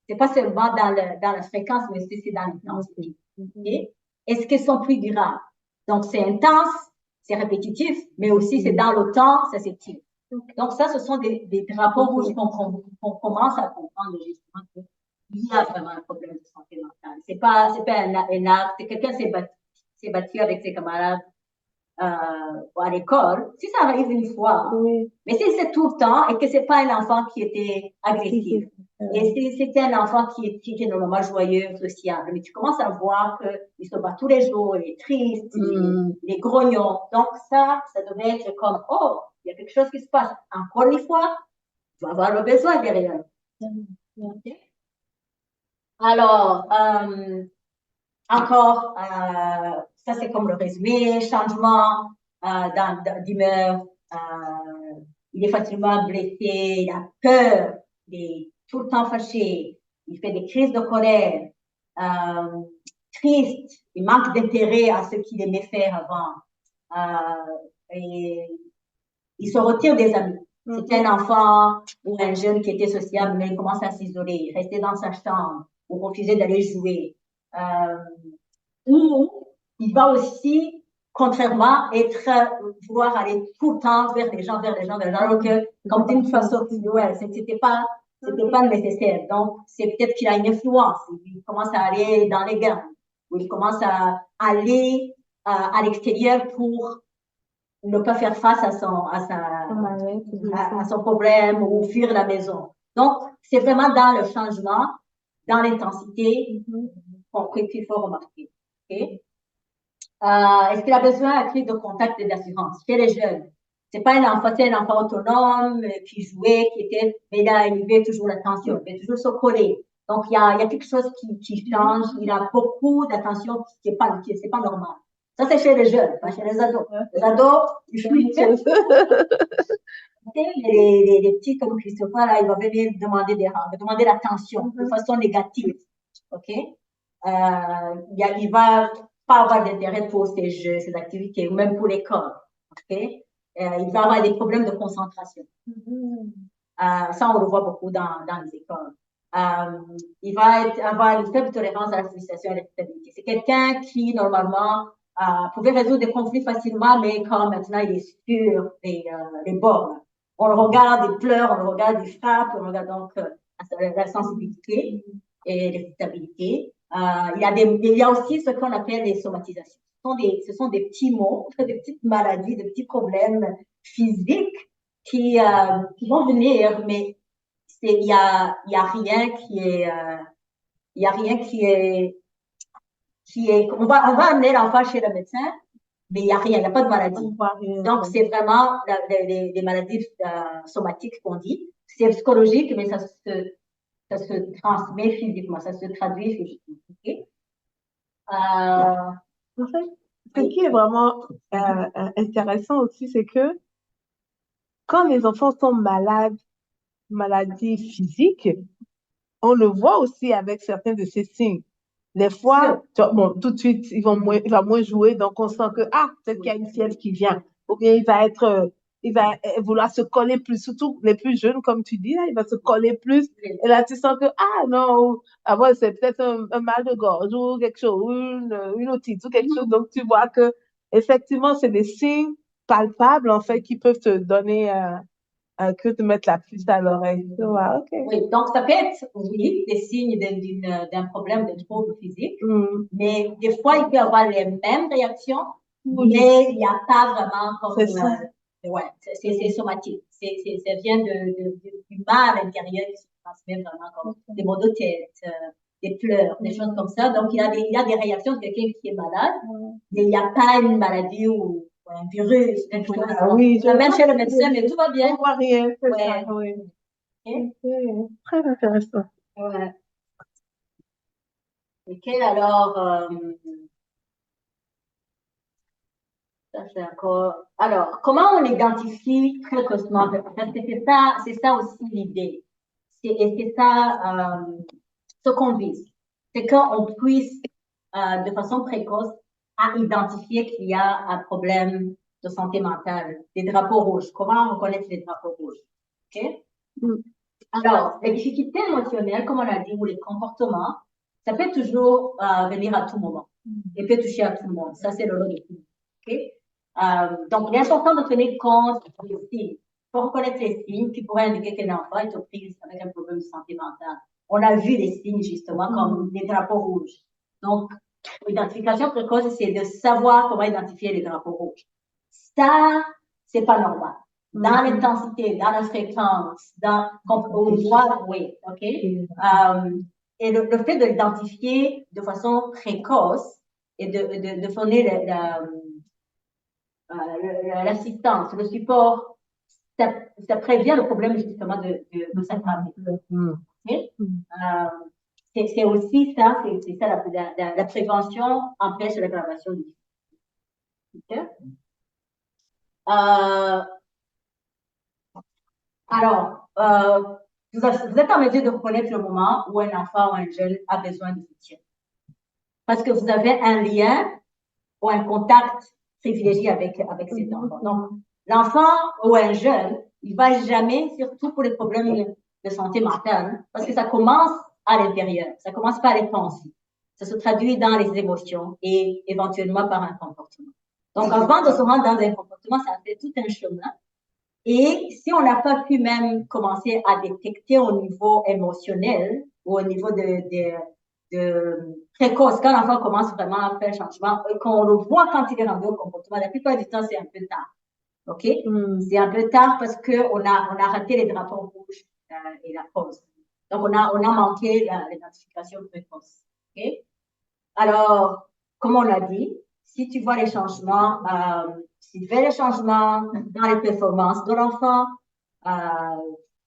C'est pas seulement dans la fréquence, mais c'est dans l'intensité. Okay? Est-ce qu'ils sont plus durables? Donc, c'est intense, c'est répétitif, mais aussi c'est dans le temps, ça s'étire. Donc, ça, ce sont des drapeaux rouges qu'on commence à comprendre justement qu'il y a vraiment un problème de santé mentale. C'est pas un acte, c'est quelqu'un s'est battu avec ses camarades à l'école. Si ça arrive une fois, mais si c'est tout le temps et que c'est pas un enfant qui était agressif, et si c'était un enfant qui est normalement joyeux, sociable, mais tu commences à voir qu'il se bat tous les jours, il est triste, il est grognon. Donc ça devait être comme, oh, il y a quelque chose qui se passe. Encore une fois, tu vas avoir le besoin derrière. Okay. Alors, encore, ça c'est comme le résumé, changement d'humeur, il est facilement blessé, il a peur, il est tout le temps fâché, il fait des crises de colère, triste, il manque d'intérêt à ce qu'il aimait faire avant, et il se retire des amis. C'était un enfant ou un jeune qui était sociable, mais il commence à s'isoler, rester dans sa chambre ou refuser d'aller jouer. Ou il va aussi, contrairement, vouloir aller tout le temps vers les gens, alors que, comme d'une façon, ouais, c'était pas nécessaire. Donc, c'est peut-être qu'il a une influence. Il commence à aller dans les gangs, ou il commence à aller à l'extérieur pour ne pas faire face à son problème ou fuir la maison. Donc, c'est vraiment dans le changement, dans l'intensité qu'il faut remarquer. Okay? Est-ce qu'il a besoin accru de contact et d'assurance chez les jeunes? C'est pas un enfant autonome qui jouait, mais là, il veut toujours l'attention, il veut toujours se coller. Donc, il y a quelque chose qui change. Il a beaucoup d'attention qui c'est pas normal. Ça, c'est chez les jeunes, pas chez les ados. Les ados, ils fuient. Les petits comme Christopher, là, il va venir demander l'attention de façon négative. OK? Il va pas avoir d'intérêt pour ses jeux, ses activités, ou même pour l'école. Okay? Il va avoir des problèmes de concentration. Ça, on le voit beaucoup dans les écoles. Il va avoir une faible tolérance à la frustration et à l'irritabilité. C'est quelqu'un qui, normalement, pouvait résoudre des conflits facilement, mais quand maintenant il est sur les bords. On le regarde, il pleure, on le regarde, il frappe, on regarde donc la sensibilité et l'irritabilité. Il y a aussi ce qu'on appelle les somatisations. Ce sont des petits mots, des petites maladies, des petits problèmes physiques qui vont venir, mais il y a rien qui est, on va amener l'enfant chez le médecin, mais il n'y a rien, il n'y a pas de maladie. Donc, c'est vraiment les maladies somatiques qu'on dit. C'est psychologique, mais ça se transmet physiquement, ça se traduit physiquement. Okay? En fait, ce qui est vraiment intéressant aussi, c'est que quand les enfants sont malades, maladies physiques, on le voit aussi avec certains de ces signes. Des fois, bon, tout de suite, il va moins jouer, donc on sent que, peut-être qu'il y a une fièvre qui vient. Ou bien il va vouloir se coller plus, surtout les plus jeunes, comme tu dis, là, il va se coller plus. Et là, tu sens que, non, avant, c'est peut-être un mal de gorge ou quelque chose, ou une otite ou quelque chose. Donc, tu vois que, effectivement, c'est des signes palpables, en fait, qui peuvent te donner que de mettre la puce à l'oreille. Okay. Oui, donc ça peut être, oui, des signes d'un problème de trouble physique, mais des fois, il peut y avoir les mêmes réactions, mais il n'y a pas vraiment comme... C'est somatique. Ça vient du mal intérieur qui se transmet vraiment comme des maux de tête, des pleurs, des choses comme ça. Donc, il y a des réactions de quelqu'un qui est malade, mais il n'y a pas une maladie ou un virus, quelque chose. Oui, même chez le médecin, mais tout va bien. On voit rien, ça, oui. Okay. Très intéressant. Ouais. Ok, alors, ça c'est encore. Alors, comment on identifie précocement? Parce que c'est ça aussi l'idée. Et c'est ça ce qu'on vise. C'est qu'on puisse de façon précoce à identifier qu'il y a un problème de santé mentale, des drapeaux rouges. Comment reconnaître les drapeaux rouges? OK? Mm. Alors, les difficultés émotionnelles, comme on a dit, ou les comportements, ça peut toujours venir à tout moment. Il peut toucher à tout le monde. Ça, c'est le lot de tout. OK? Donc, il est important de tenir compte des signes. Il faut reconnaître les signes qui pourraient indiquer qu'un enfant est aux prises avec un problème de santé mentale. On a vu les signes, justement, comme les drapeaux rouges. Donc, l'identification précoce, c'est de savoir comment identifier les drapeaux rouges. Ça, c'est pas normal. Dans l'intensité, dans la fréquence, on voit, oui, OK? Et le fait de l'identifier de façon précoce et de fournir l'assistance, le support, ça prévient le problème justement de s'aggraver. Okay? C'est aussi ça, c'est ça la prévention empêche l'aggravation du okay? Alors, vous êtes en mesure de reconnaître le moment où un enfant ou un jeune a besoin de soutien. Parce que vous avez un lien ou un contact privilégié avec cet enfant. Donc, l'enfant ou un jeune, il va jamais, surtout pour les problèmes de santé mentale, parce que ça commence à l'intérieur, ça commence par les pensées. Ça se traduit dans les émotions et éventuellement par un comportement. Donc, avant de se rendre dans un comportement, ça fait tout un chemin. Et si on n'a pas pu même commencer à détecter au niveau émotionnel ou au niveau de précoce, quand l'enfant commence vraiment à faire changement, qu'on le voit quand il est rendu au comportement, la plupart du temps, c'est un peu tard. OK? C'est un peu tard parce qu'on a raté les drapeaux rouges et la pause. Donc, on a manqué l'identification précoce. OK? Alors, comme on l'a dit, si tu vois les changements, si tu fais les changements dans les performances de l'enfant,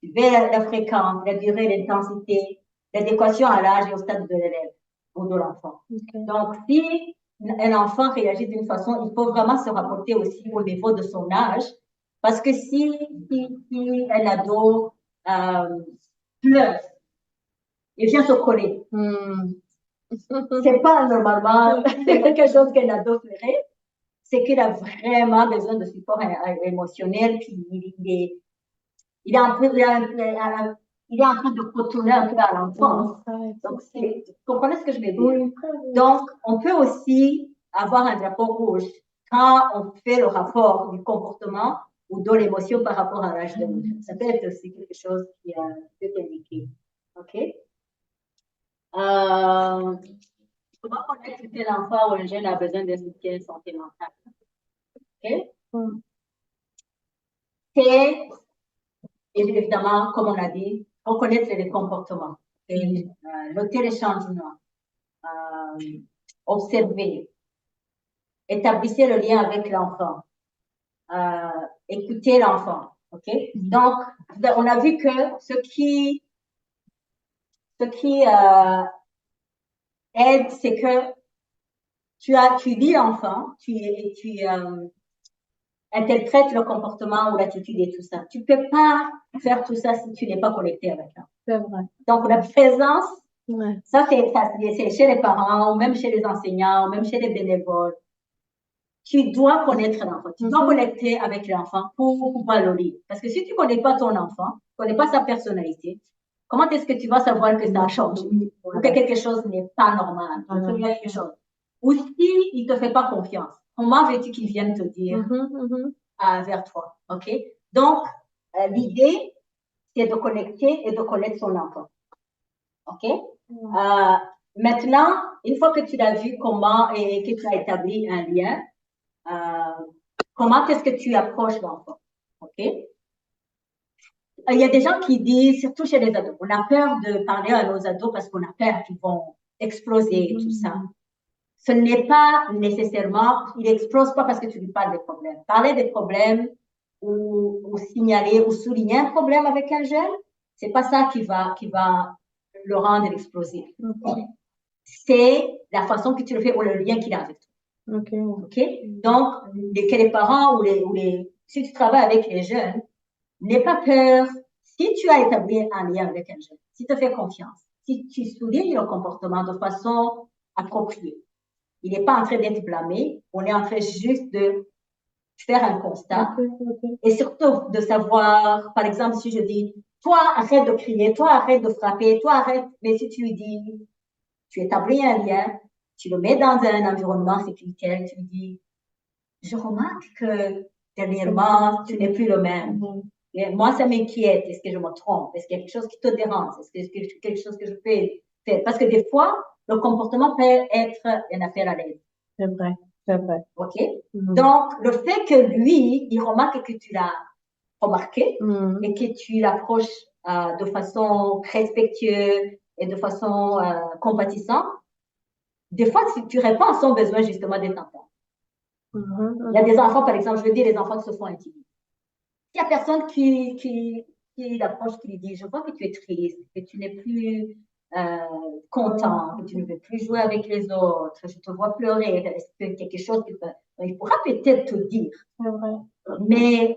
tu fais la fréquence, la durée, l'intensité, l'adéquation à l'âge et au stade de l'élève ou de l'enfant. Okay. Donc, si un enfant réagit d'une façon, il faut vraiment se rapporter aussi au niveau de son âge, parce que si un ado pleure, il vient se coller. C'est pas normalement quelque chose qu'un ado ferait, c'est qu'il a vraiment besoin de support émotionnel, puis il est en train de retourner un peu à l'enfance. Donc, vous comprenez ce que je veux dire? Oui. Donc, on peut aussi avoir un drapeau rouge quand on fait le rapport du comportement ou de l'émotion par rapport à l'âge de l'enfant. Ça peut être aussi quelque chose qui peut indiquer. OK? Comment connaître que l'enfant ou un jeune a besoin de soutien santé mentale? Okay? C'est évidemment, comme on a dit, reconnaître les comportements, noter les changements, observer, établir le lien avec l'enfant, écouter l'enfant. Okay? Donc, on a vu que ce qui aide, c'est que tu lis l'enfant, tu interprètes le comportement ou l'attitude et tout ça. Tu peux pas faire tout ça si tu n'es pas connecté avec l'enfant. C'est vrai. Donc, la présence, ça c'est chez les parents, ou même chez les enseignants, ou même chez les bénévoles. Tu dois connaître l'enfant. Tu dois connecter avec l'enfant pour pouvoir le lire. Parce que si tu connais pas ton enfant, tu connais pas sa personnalité, comment est-ce que tu vas savoir que ça a changé ou que quelque chose n'est pas normal, qu'il y a quelque chose. Ou si il te fait pas confiance, comment veux-tu qu'il vienne te dire vers toi, OK? Donc, l'idée, c'est de connecter et de connaître son enfant, OK? Maintenant, une fois que tu l'as vu comment et que tu as établi un lien, comment est-ce que tu approches l'enfant, OK? Il y a des gens qui disent, surtout chez les ados, on a peur de parler à nos ados parce qu'on a peur qu'ils vont exploser et tout ça. Ce n'est pas nécessairement, il n'explose pas parce que tu lui parles des problèmes. Parler des problèmes ou signaler ou souligner un problème avec un jeune, c'est pas ça qui va le rendre exploser. C'est la façon que tu le fais ou le lien qu'il a avec toi. OK? Donc, que les parents si tu travailles avec les jeunes, n'aie pas peur. Si tu as établi un lien avec un jeune, si tu te fais confiance, si tu soulignes le comportement de façon appropriée, Il n'est pas en train d'être blâmé. On est en train juste de faire un constat. Et surtout de savoir, par exemple, si je dis, toi, arrête de crier, toi, arrête de frapper, toi, arrête. Mais si tu lui dis, tu établis un lien, tu le mets dans un environnement sécuritaire, tu lui dis, je remarque que dernièrement, tu n'es plus le même. Et moi, ça m'inquiète. Est-ce que je me trompe? Est-ce qu'il y a quelque chose qui te dérange? Est-ce que c'est quelque chose que je fais? Parce que des fois, le comportement peut être une affaire à l'aide. C'est vrai, c'est vrai. OK? Donc, le fait que lui, il remarque que tu l'as remarqué et que tu l'approches de façon respectueuse et de façon compatissante, des fois, tu réponds à son besoin justement d'être entendu. Il y a des enfants, par exemple, je veux dire, les enfants qui se font intimider. Il n'y a personne qui l'approche, qui lui dit, je vois que tu es triste, que tu n'es plus content, que tu ne veux plus jouer avec les autres, je te vois pleurer, est-ce que quelque chose il pourra peut-être te dire. C'est vrai. Mais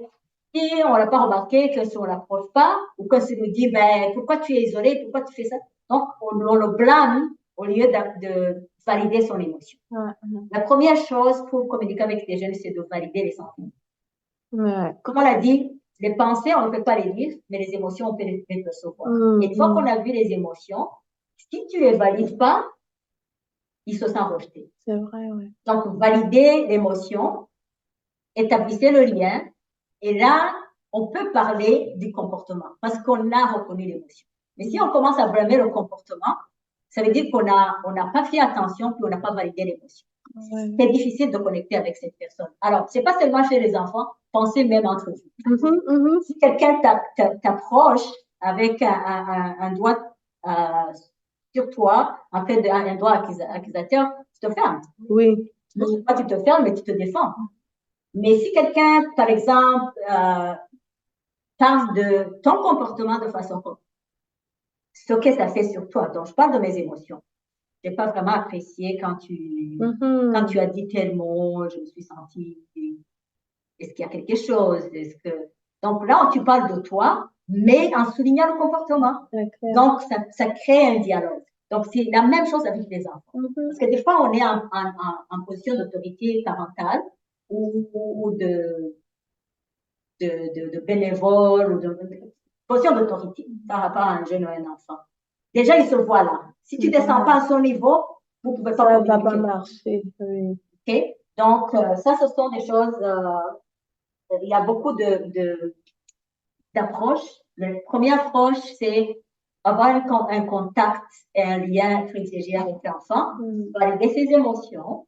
si on ne l'a pas remarqué, que si on ne l'approche pas, ou que si on nous dit, ben, pourquoi tu es isolé, pourquoi tu fais ça? Donc, on le blâme au lieu de valider son émotion. La première chose pour communiquer avec les jeunes, c'est de valider les sentiments. Comme on l'a dit, les pensées, on ne peut pas les lire, mais les émotions, on peut les percevoir. Et une fois qu'on a vu les émotions, si tu ne les valides pas, ils se sentent rejetés. C'est vrai, oui. Donc, valider l'émotion, établissez le lien, et là, on peut parler du comportement parce qu'on a reconnu l'émotion. Mais si on commence à blâmer le comportement, ça veut dire qu'on n'a pas fait attention puis on n'a pas validé l'émotion. C'est difficile de connecter avec cette personne. Alors, c'est pas seulement chez les enfants, pensez même entre vous. Si quelqu'un t'approche avec un doigt sur toi, en fait, un doigt accusateur, tu te fermes. Oui. Non pas tu te fermes, mais tu te défends. Mais si quelqu'un, par exemple, parle de ton comportement de façon ce que ça fait sur toi, donc je parle de mes émotions. Je n'ai pas vraiment apprécié quand tu as dit tel mot, je me suis sentie, est-ce qu'il y a quelque chose? Donc là, tu parles de toi, mais en soulignant le comportement. Donc, ça crée un dialogue. Donc, c'est la même chose avec les enfants. Parce que des fois, on est en position d'autorité parentale ou de bénévole ou de position d'autorité par rapport à un jeune ou un enfant. Déjà, il se voit là. Si tu ne descends pas à son niveau, vous ne pouvez pas communiquer. Ça va pas marcher. Oui. Okay? Donc, ça, ce sont des choses, il y a beaucoup d'approches. La première approche, c'est avoir un contact et un lien privilégié avec l'enfant, valider ses émotions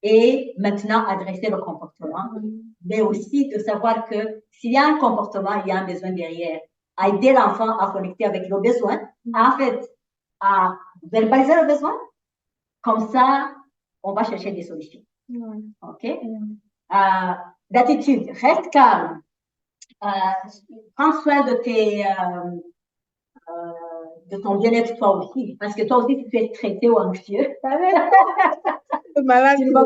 et maintenant adresser le comportement. Mais aussi de savoir que s'il y a un comportement, il y a un besoin derrière. À aider l'enfant à connecter avec le besoin, en fait, à verbaliser le besoin. Comme ça, on va chercher des solutions. OK? D'attitude, reste calme. Prends soin de ton bien-être toi aussi. Parce que toi aussi, si tu es stressé ou anxieux, malade, tu ne vas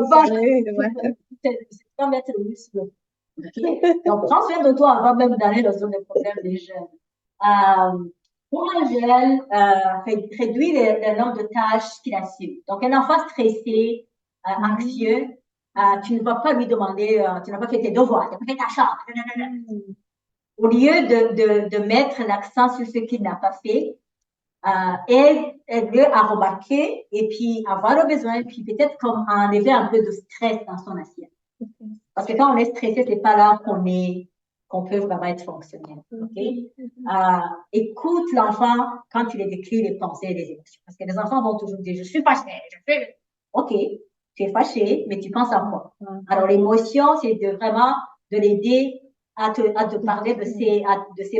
pas mettre le muscle. Okay? Donc, prends soin de toi avant même d'aller dans le problème des jeunes. Pour un jeune, réduis le nombre de tâches qu'il assume. Donc, un enfant stressé, anxieux, tu ne vas pas lui demander, tu n'as pas fait tes devoirs, tu n'as pas fait ta chambre. Au lieu de mettre l'accent sur ce qu'il n'a pas fait, aide-le à remarquer et puis avoir le besoin, et puis peut-être comme enlever un peu de stress dans son assiette. Parce que quand on est stressé, c'est pas là qu'on peut vraiment être fonctionnel. Okay? Écoute l'enfant quand tu les décris les pensées et les émotions. Parce que les enfants vont toujours dire, je suis fâché, OK, tu es fâché, mais tu penses à quoi? Alors, l'émotion, c'est vraiment de l'aider à te parler de ses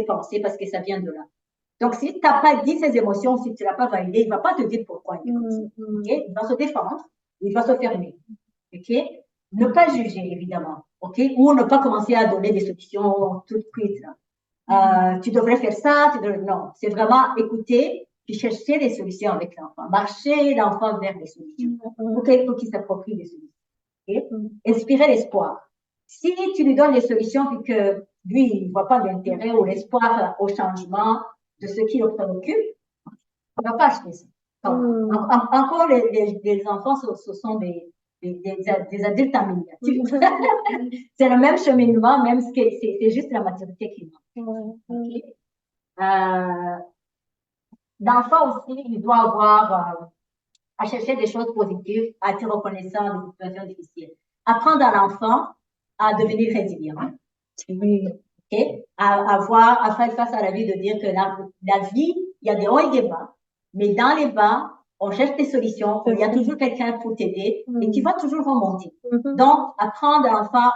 pensées parce que ça vient de là. Donc, si tu n'as pas dit ses émotions, si tu ne l'as pas validé, il ne va pas te dire pourquoi il est comme ça. Okay? Il va se défendre, il va se fermer. OK? Ne pas juger, évidemment. OK? Ou ne pas commencer à donner des solutions tout de suite. Tu devrais faire ça, non. C'est vraiment écouter puis chercher des solutions avec l'enfant. Marcher l'enfant vers les solutions. Pour qu'il s'approprie les solutions. Okay? Inspirer l'espoir. Si tu lui donnes les solutions puis que lui, il ne voit pas l'intérêt ou l'espoir au changement de ce qui le préoccupe, on ne va pas acheter ça. Encore, les enfants, ce sont des adultes en miniature. C'est le même cheminement, même si c'est juste la maturité qui manque. Okay? L'enfant aussi, il doit avoir à chercher des choses positives, à être reconnaissant des situations difficiles. Apprendre à l'enfant à devenir résilient. Oui. Okay? À faire face à la vie, de dire que la vie, il y a des hauts et des bas, mais dans les bas, on cherche des solutions, il y a toujours quelqu'un pour t'aider et tu vas toujours remonter. Donc, apprendre à l'enfant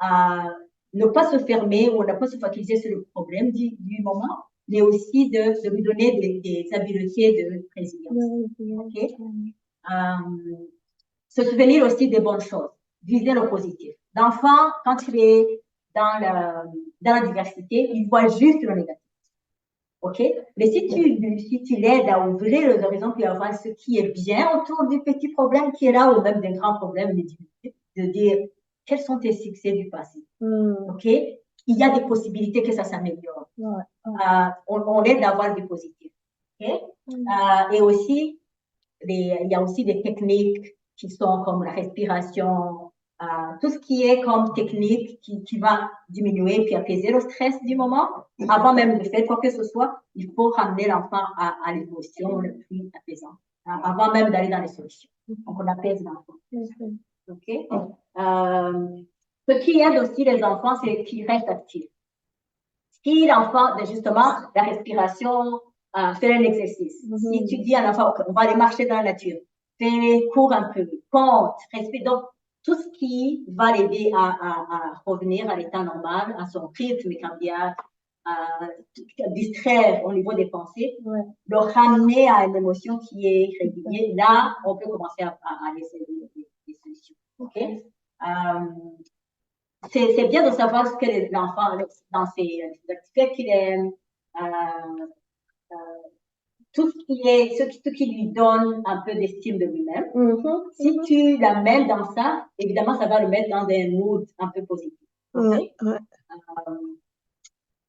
à ne pas se fermer ou ne pas se focaliser sur le problème du moment, mais aussi de lui donner des habiletés de résilience. Okay? Se souvenir aussi des bonnes choses, viser le positif. L'enfant, quand il est dans la diversité, il voit juste le négatif. OK? Mais si tu l'aides à ouvrir les horizons puis à voir ce qui est bien autour du petit problème qui est là ou même des grands problèmes, de dire quels sont tes succès du passé. OK? Il y a des possibilités que ça s'améliore. On aide à avoir du positif. OK? Et aussi, il y a aussi des techniques qui sont comme la respiration, tout ce qui est comme technique qui va diminuer puis apaiser le stress du moment. Avant même de faire quoi que ce soit, il faut ramener l'enfant à l'émotion le plus apaisant. Avant même d'aller dans les solutions. Donc, on apaise l'enfant. OK? Ce qui aide aussi les enfants, c'est qu'ils restent actifs. Si l'enfant, justement, la respiration, faire un exercice. Si tu dis à l'enfant, okay, on va aller marcher dans la nature, cours un peu, compte, respire. Donc, tout ce qui va l'aider à revenir à l'état normal, à son rythme cardiaque, à distraire au niveau des pensées, le ramener à une émotion qui est régulière. Là, on peut commencer à laisser des solutions. OK? C'est bien de savoir ce que l'enfant, dans ses activités qu'il aime, tout ce qui lui donne un peu d'estime de lui-même. Si tu l'amènes dans ça, évidemment, ça va le mettre dans un mood un peu positif. Okay?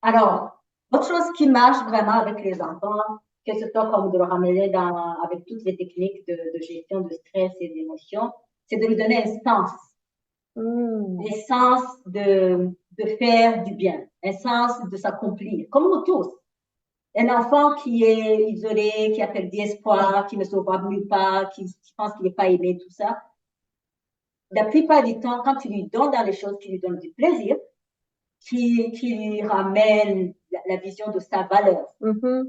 Alors, autre chose qui marche vraiment avec les enfants, que ce soit comme de le ramener avec toutes les techniques de gestion de stress et d'émotions, c'est de lui donner un sens. Un sens de faire du bien, un sens de s'accomplir, comme nous tous. Un enfant qui est isolé, qui a perdu espoir, qui ne se voit nulle part, qui pense qu'il n'est pas aimé, tout ça, la plupart du temps, quand tu lui donnes dans les choses qui lui donnent du plaisir, qui lui ramène la vision de sa valeur,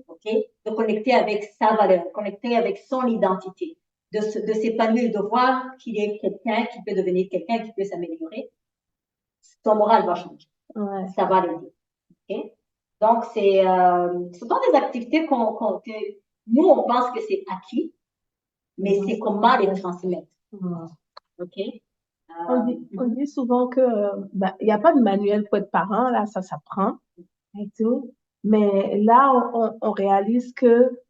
okay? De connecter avec sa valeur, connecter avec son identité, de s'épanouir, de voir qu'il est quelqu'un qui peut devenir quelqu'un qui peut s'améliorer, son moral va changer. Ça va l'aider. Okay? Donc, ce sont des activités que nous, on pense que c'est acquis, mais c'est comment les transmettre. OK? On dit souvent que il n'y a pas de manuel pour être parent, là, ça s'apprend et tout. Mais là, on réalise que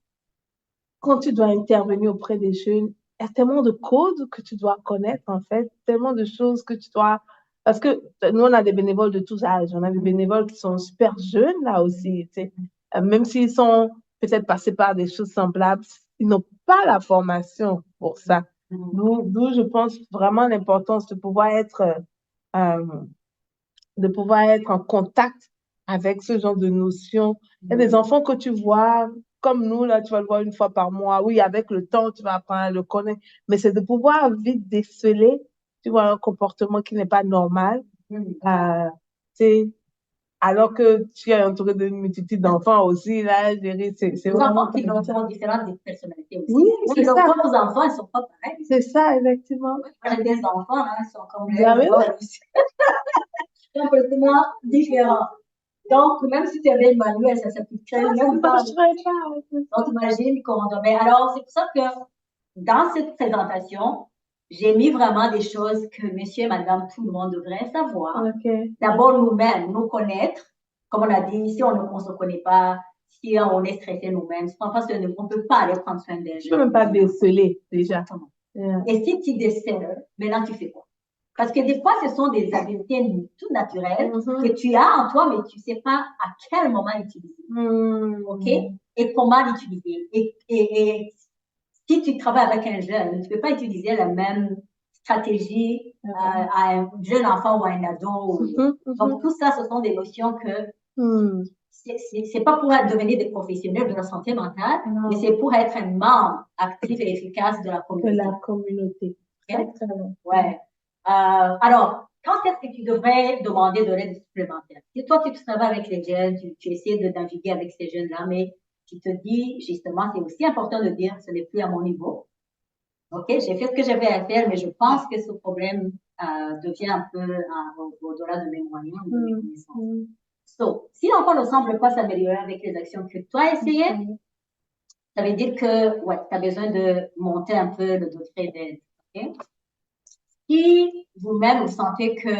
quand tu dois intervenir auprès des jeunes, il y a tellement de codes que tu dois connaître, en fait, tellement de choses que tu dois... Parce que nous, on a des bénévoles de tous âges. On a des bénévoles qui sont super jeunes, là aussi. Tu sais. Même s'ils sont peut-être passés par des choses semblables, ils n'ont pas la formation pour ça. D'où je pense vraiment l'importance de pouvoir être en contact avec ce genre de notions. Il y a des enfants que tu vois, comme nous, là, tu vas le voir une fois par mois. Oui, avec le temps, tu vas apprendre à le connaître. Mais c'est de pouvoir vite déceler, tu vois, un comportement qui n'est pas normal. Alors que tu es entouré d'une multitude d'enfants aussi, là, je dirais, c'est les vraiment... enfants qui ont différentes personnalités aussi. Oui, c'est ça. Les propres enfants, ils ne sont pas pareils. C'est ça, effectivement. J'ai des enfants, là, ils sont comme les aussi. Complètement différents. Donc, même si tu avais le manuel, ça s'appliquerait même pas. Donc, imagine qu'on devait. Alors, c'est pour ça que dans cette présentation, j'ai mis vraiment des choses que monsieur et madame, tout le monde devrait savoir. D'abord, nous-mêmes, nous connaître. Comme on a dit, si on ne se connaît pas, si on est stressé nous-mêmes, on ne peut pas aller prendre soin des gens. Tu ne peux même pas déceler, déjà. Et si tu décèles, maintenant, tu fais quoi? Parce que des fois, ce sont des habiletés tout naturelles que tu as en toi, mais tu ne sais pas à quel moment l'utiliser. OK? Et comment l'utiliser. Et si tu travailles avec un jeune, tu ne peux pas utiliser la même stratégie à un jeune enfant ou à un ado. Donc, tout ça, ce sont des notions que c'est pas pour devenir des professionnels de la santé mentale, mais c'est pour être un membre actif et efficace de la communauté. De la communauté. Okay? Ouais. Alors, quand est-ce que tu devrais demander de l'aide supplémentaire? Si toi, tu travailles avec les jeunes, tu essaies de naviguer avec ces jeunes-là, mais tu te dis, justement, c'est aussi important de dire, ce n'est plus à mon niveau. OK, j'ai fait ce que j'avais à faire, mais je pense que ce problème devient un peu au-delà de mes moyens, de mes connaissances. So, si l'enfant ne semble pas s'améliorer avec les actions que toi as essayées, ça veut dire que, ouais, tu as besoin de monter un peu le degré d'aide. OK? Si vous-même, vous sentez que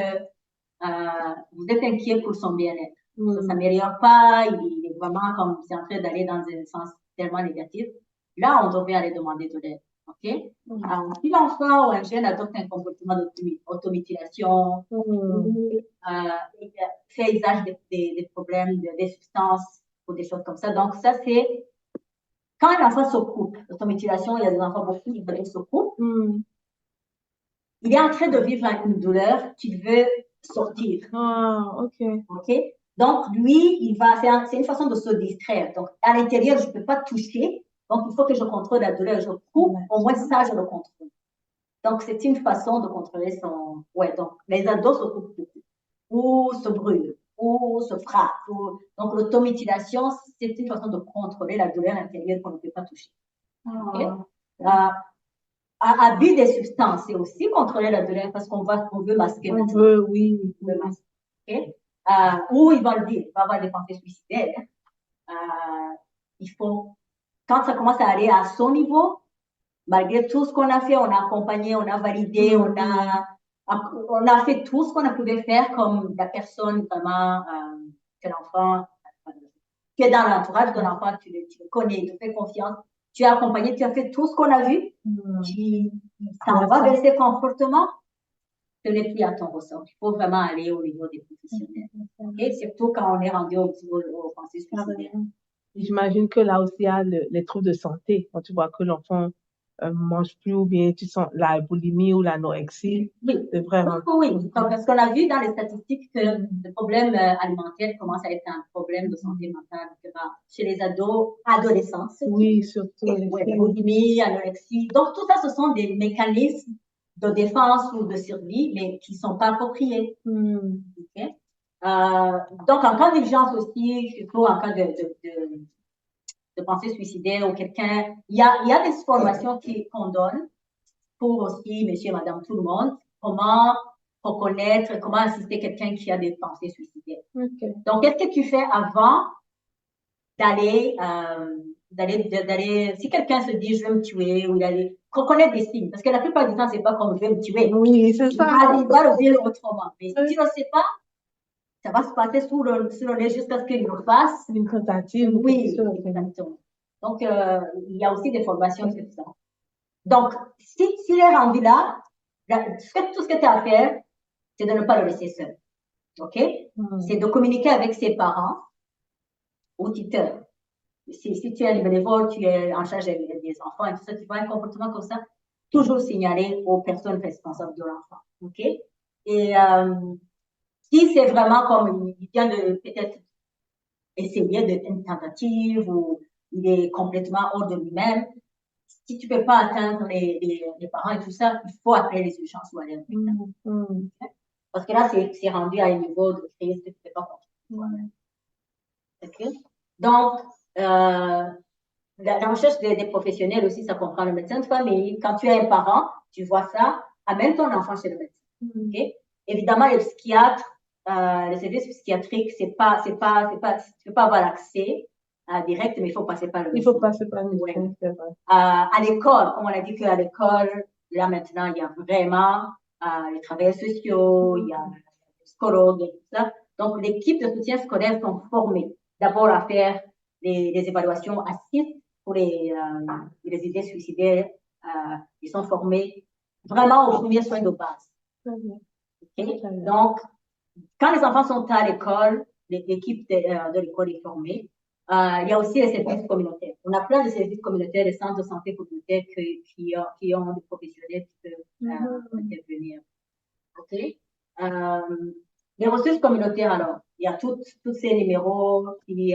vous êtes inquiet pour son bien-être, ça ne s'améliore pas, il est vraiment comme c'est en train d'aller dans un sens tellement négatif, là, on devrait aller demander de l'aide. OK? Alors, si l'enfant ou un jeune adopte un comportement d'automutilation, fait usage des problèmes, des substances ou des choses comme ça. Donc, ça, c'est quand un enfant se coupe, l'automutilation, il y a des enfants beaucoup qui se coupent, il est en train de vivre une douleur qu'il veut sortir. OK? Donc, lui, c'est une façon de se distraire. Donc, à l'intérieur, je ne peux pas toucher. Donc, il faut que je contrôle la douleur. Je coupe, au moins ça, je le contrôle. Donc, c'est une façon de contrôler son... Ouais, donc, les ados se coupent ou se brûlent, ou se frappent. Donc, l'automutilation, c'est une façon de contrôler la douleur intérieure qu'on ne peut pas toucher. Okay? Abus des substances, c'est aussi contrôler la douleur parce qu'on veut masquer. On veut masquer. Okay? Ou il va le dire, il va avoir des pensées suicidaires. Il faut, quand ça commence à aller à son niveau, malgré tout ce qu'on a fait, on a accompagné, on a validé, on a fait tout ce qu'on a pu faire comme la personne vraiment, que l'enfant, qui est dans l'entourage de l'enfant, tu le connais, tu fais confiance, tu as accompagné, tu as fait tout ce qu'on a vu, tu t'en vas vers ses comportements, ce n'est plus à ton ressort. Il faut vraiment aller au niveau des professionnels. Okay? Surtout quand on est rendu aux pensées suicidaires. J'imagine que là aussi, il y a les troubles de santé. Quand tu vois que l'enfant ne mange plus ou bien tu sens la boulimie ou l'anorexie. Oui, c'est vraiment... oui. Parce qu'on a vu dans les statistiques que le problème alimentaire commence à être un problème de santé mentale chez les adolescents. Oui, surtout. Boulimie, anorexie. Donc, tout ça, ce sont des mécanismes de défense ou de survie, mais qui ne sont pas appropriés. Okay? Donc, en cas d'urgence aussi, surtout en cas de pensée suicidaire ou quelqu'un, il y a des formations qu'on donne pour aussi, monsieur, madame, tout le monde, comment reconnaître, comment assister quelqu'un qui a des pensées suicidaires. Donc, qu'est-ce que tu fais avant d'aller, si quelqu'un se dit, je vais me tuer, ou d'aller reconnaître des signes, parce que la plupart du temps, c'est pas comme je vais me tuer. Oui, c'est ça. Il va le dire autrement. Mais si tu ne le sais pas, ça va se passer sous le nez jusqu'à ce qu'il le fasse. Une tentative. Oui, exactement. Donc, il y a aussi des formations sur ça. Donc, s'il est rendu là, tout ce que tu as à faire, c'est de ne pas le laisser seul. OK? C'est de communiquer avec ses parents ou tuteurs. Si tu es un bénévole, tu es en charge des enfants et tout ça, tu vois un comportement comme ça, toujours signaler aux personnes responsables de l'enfant. OK? Et si c'est vraiment comme il vient de peut-être essayer une tentative ou il est complètement hors de lui-même, si tu ne peux pas atteindre les parents et tout ça, il faut appeler les urgences ou aller à l'hôpital. Parce que là, c'est rendu à un niveau de crise que tu ne peux pas contrôler. Okay? Donc, la recherche des professionnels aussi, ça comprend le médecin de famille. Quand tu es un parent, tu vois ça, amène ton enfant chez le médecin. Okay? Évidemment, le psychiatre, le service psychiatrique, tu ne peux pas avoir l'accès direct, mais il faut passer par le médecin. Il faut passer par le médecin, c'est vrai. À l'école, comme on a dit qu'à l'école, là maintenant, il y a vraiment les travailleurs sociaux, il y a les psychologues et tout ça. Donc, l'équipe de soutien scolaire sont formées d'abord à faire des évaluations assises pour les idées suicidaires. Ils sont formés vraiment aux premiers soins de base. Okay? Donc, quand les enfants sont à l'école, l'équipe de l'école est formée. Il y a aussi les services communautaires. On a plein de services communautaires, des centres de santé communautaires qui ont des professionnels qui peuvent intervenir. OK? Les ressources communautaires, alors, il y a tous ces numéros qui,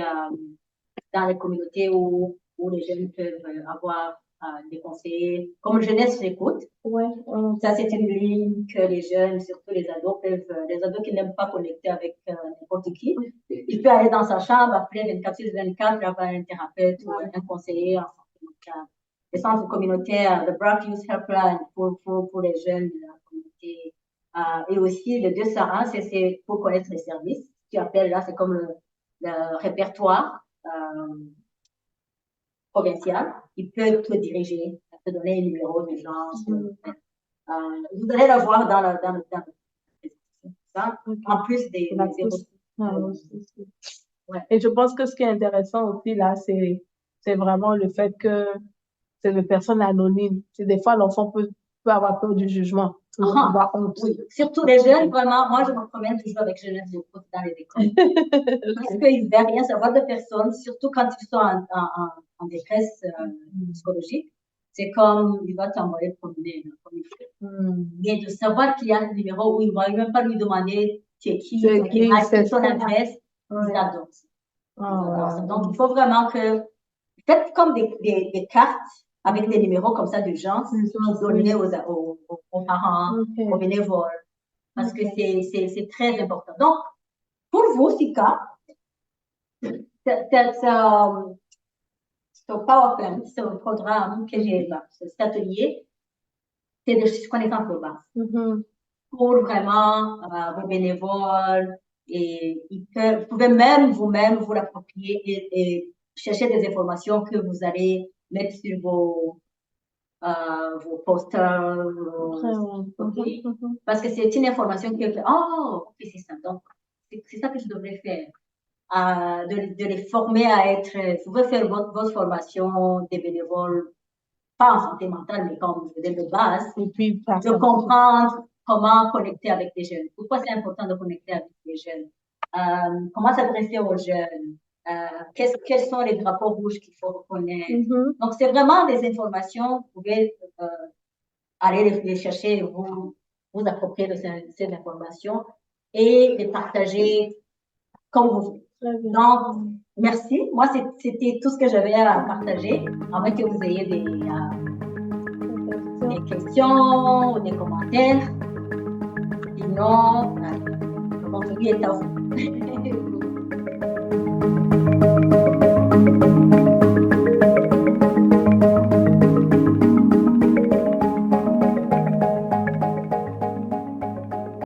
dans les communautés où les jeunes peuvent avoir des conseillers. Comme Jeunesse J'écoute. Ouais. Ça, c'est une ligne que les jeunes, surtout les ados, les ados qui n'aiment pas connecter avec n'importe qui, il peut aller dans sa chambre, après 24/24, avoir un thérapeute ou un conseiller en santé mentale. Les centres communautaires, le Black Youth Helpline pour les jeunes de la communauté. Et aussi, le 201, c'est pour connaître les services. Ce tu appelles là, c'est comme le répertoire provincial. Il peut te diriger, te donner un numéro d'urgence. Vous allez le voir dans la ça, en plus des ressources. Ouais. Et je pense que ce qui est intéressant aussi là, c'est vraiment le fait que c'est une personne anonyme. Des fois, l'enfant peut avoir peur du jugement. Oui, surtout les jeunes, vraiment, moi je me promène toujours avec Jeunesse J'écoute dans les écoles. Parce qu'ils ne veulent rien savoir de personne, surtout quand ils sont en détresse psychologique. C'est comme, il va t'envoyer promener. Mais de savoir qu'il y a un numéro où il ne va même pas lui demander tu es qui, c'est son adresse, ils adorent. Donc, il faut vraiment que, faites comme des cartes avec des numéros comme ça d'urgence, donnés aux parents, aux bénévoles, parce que c'est très important. Donc, pour vous, Sika, ce PowerPoint, ce programme que j'ai là, cet atelier, c'est de connaissances de base. Pour vraiment vos bénévoles, et vous pouvez même vous-même vous l'approprier et chercher des informations que vous allez mettre sur vos posters. Parce que c'est une information que, ok, c'est ça. Donc, c'est ça que je devrais faire. De les former à être, vous pouvez faire votre formation des bénévoles, pas en santé mentale, mais comme de base, et puis de comprendre comment connecter avec les jeunes. Pourquoi c'est important de connecter avec les jeunes? Comment s'adresser aux jeunes? Quels sont les drapeaux rouges qu'il faut reconnaître? Donc, c'est vraiment des informations, vous pouvez aller les chercher, vous approprier de ces informations et les partager comme vous voulez. Donc, merci. Moi, c'était tout ce que j'avais à partager, à moins que vous ayez des questions ou des commentaires. Sinon, le contenu est à vous.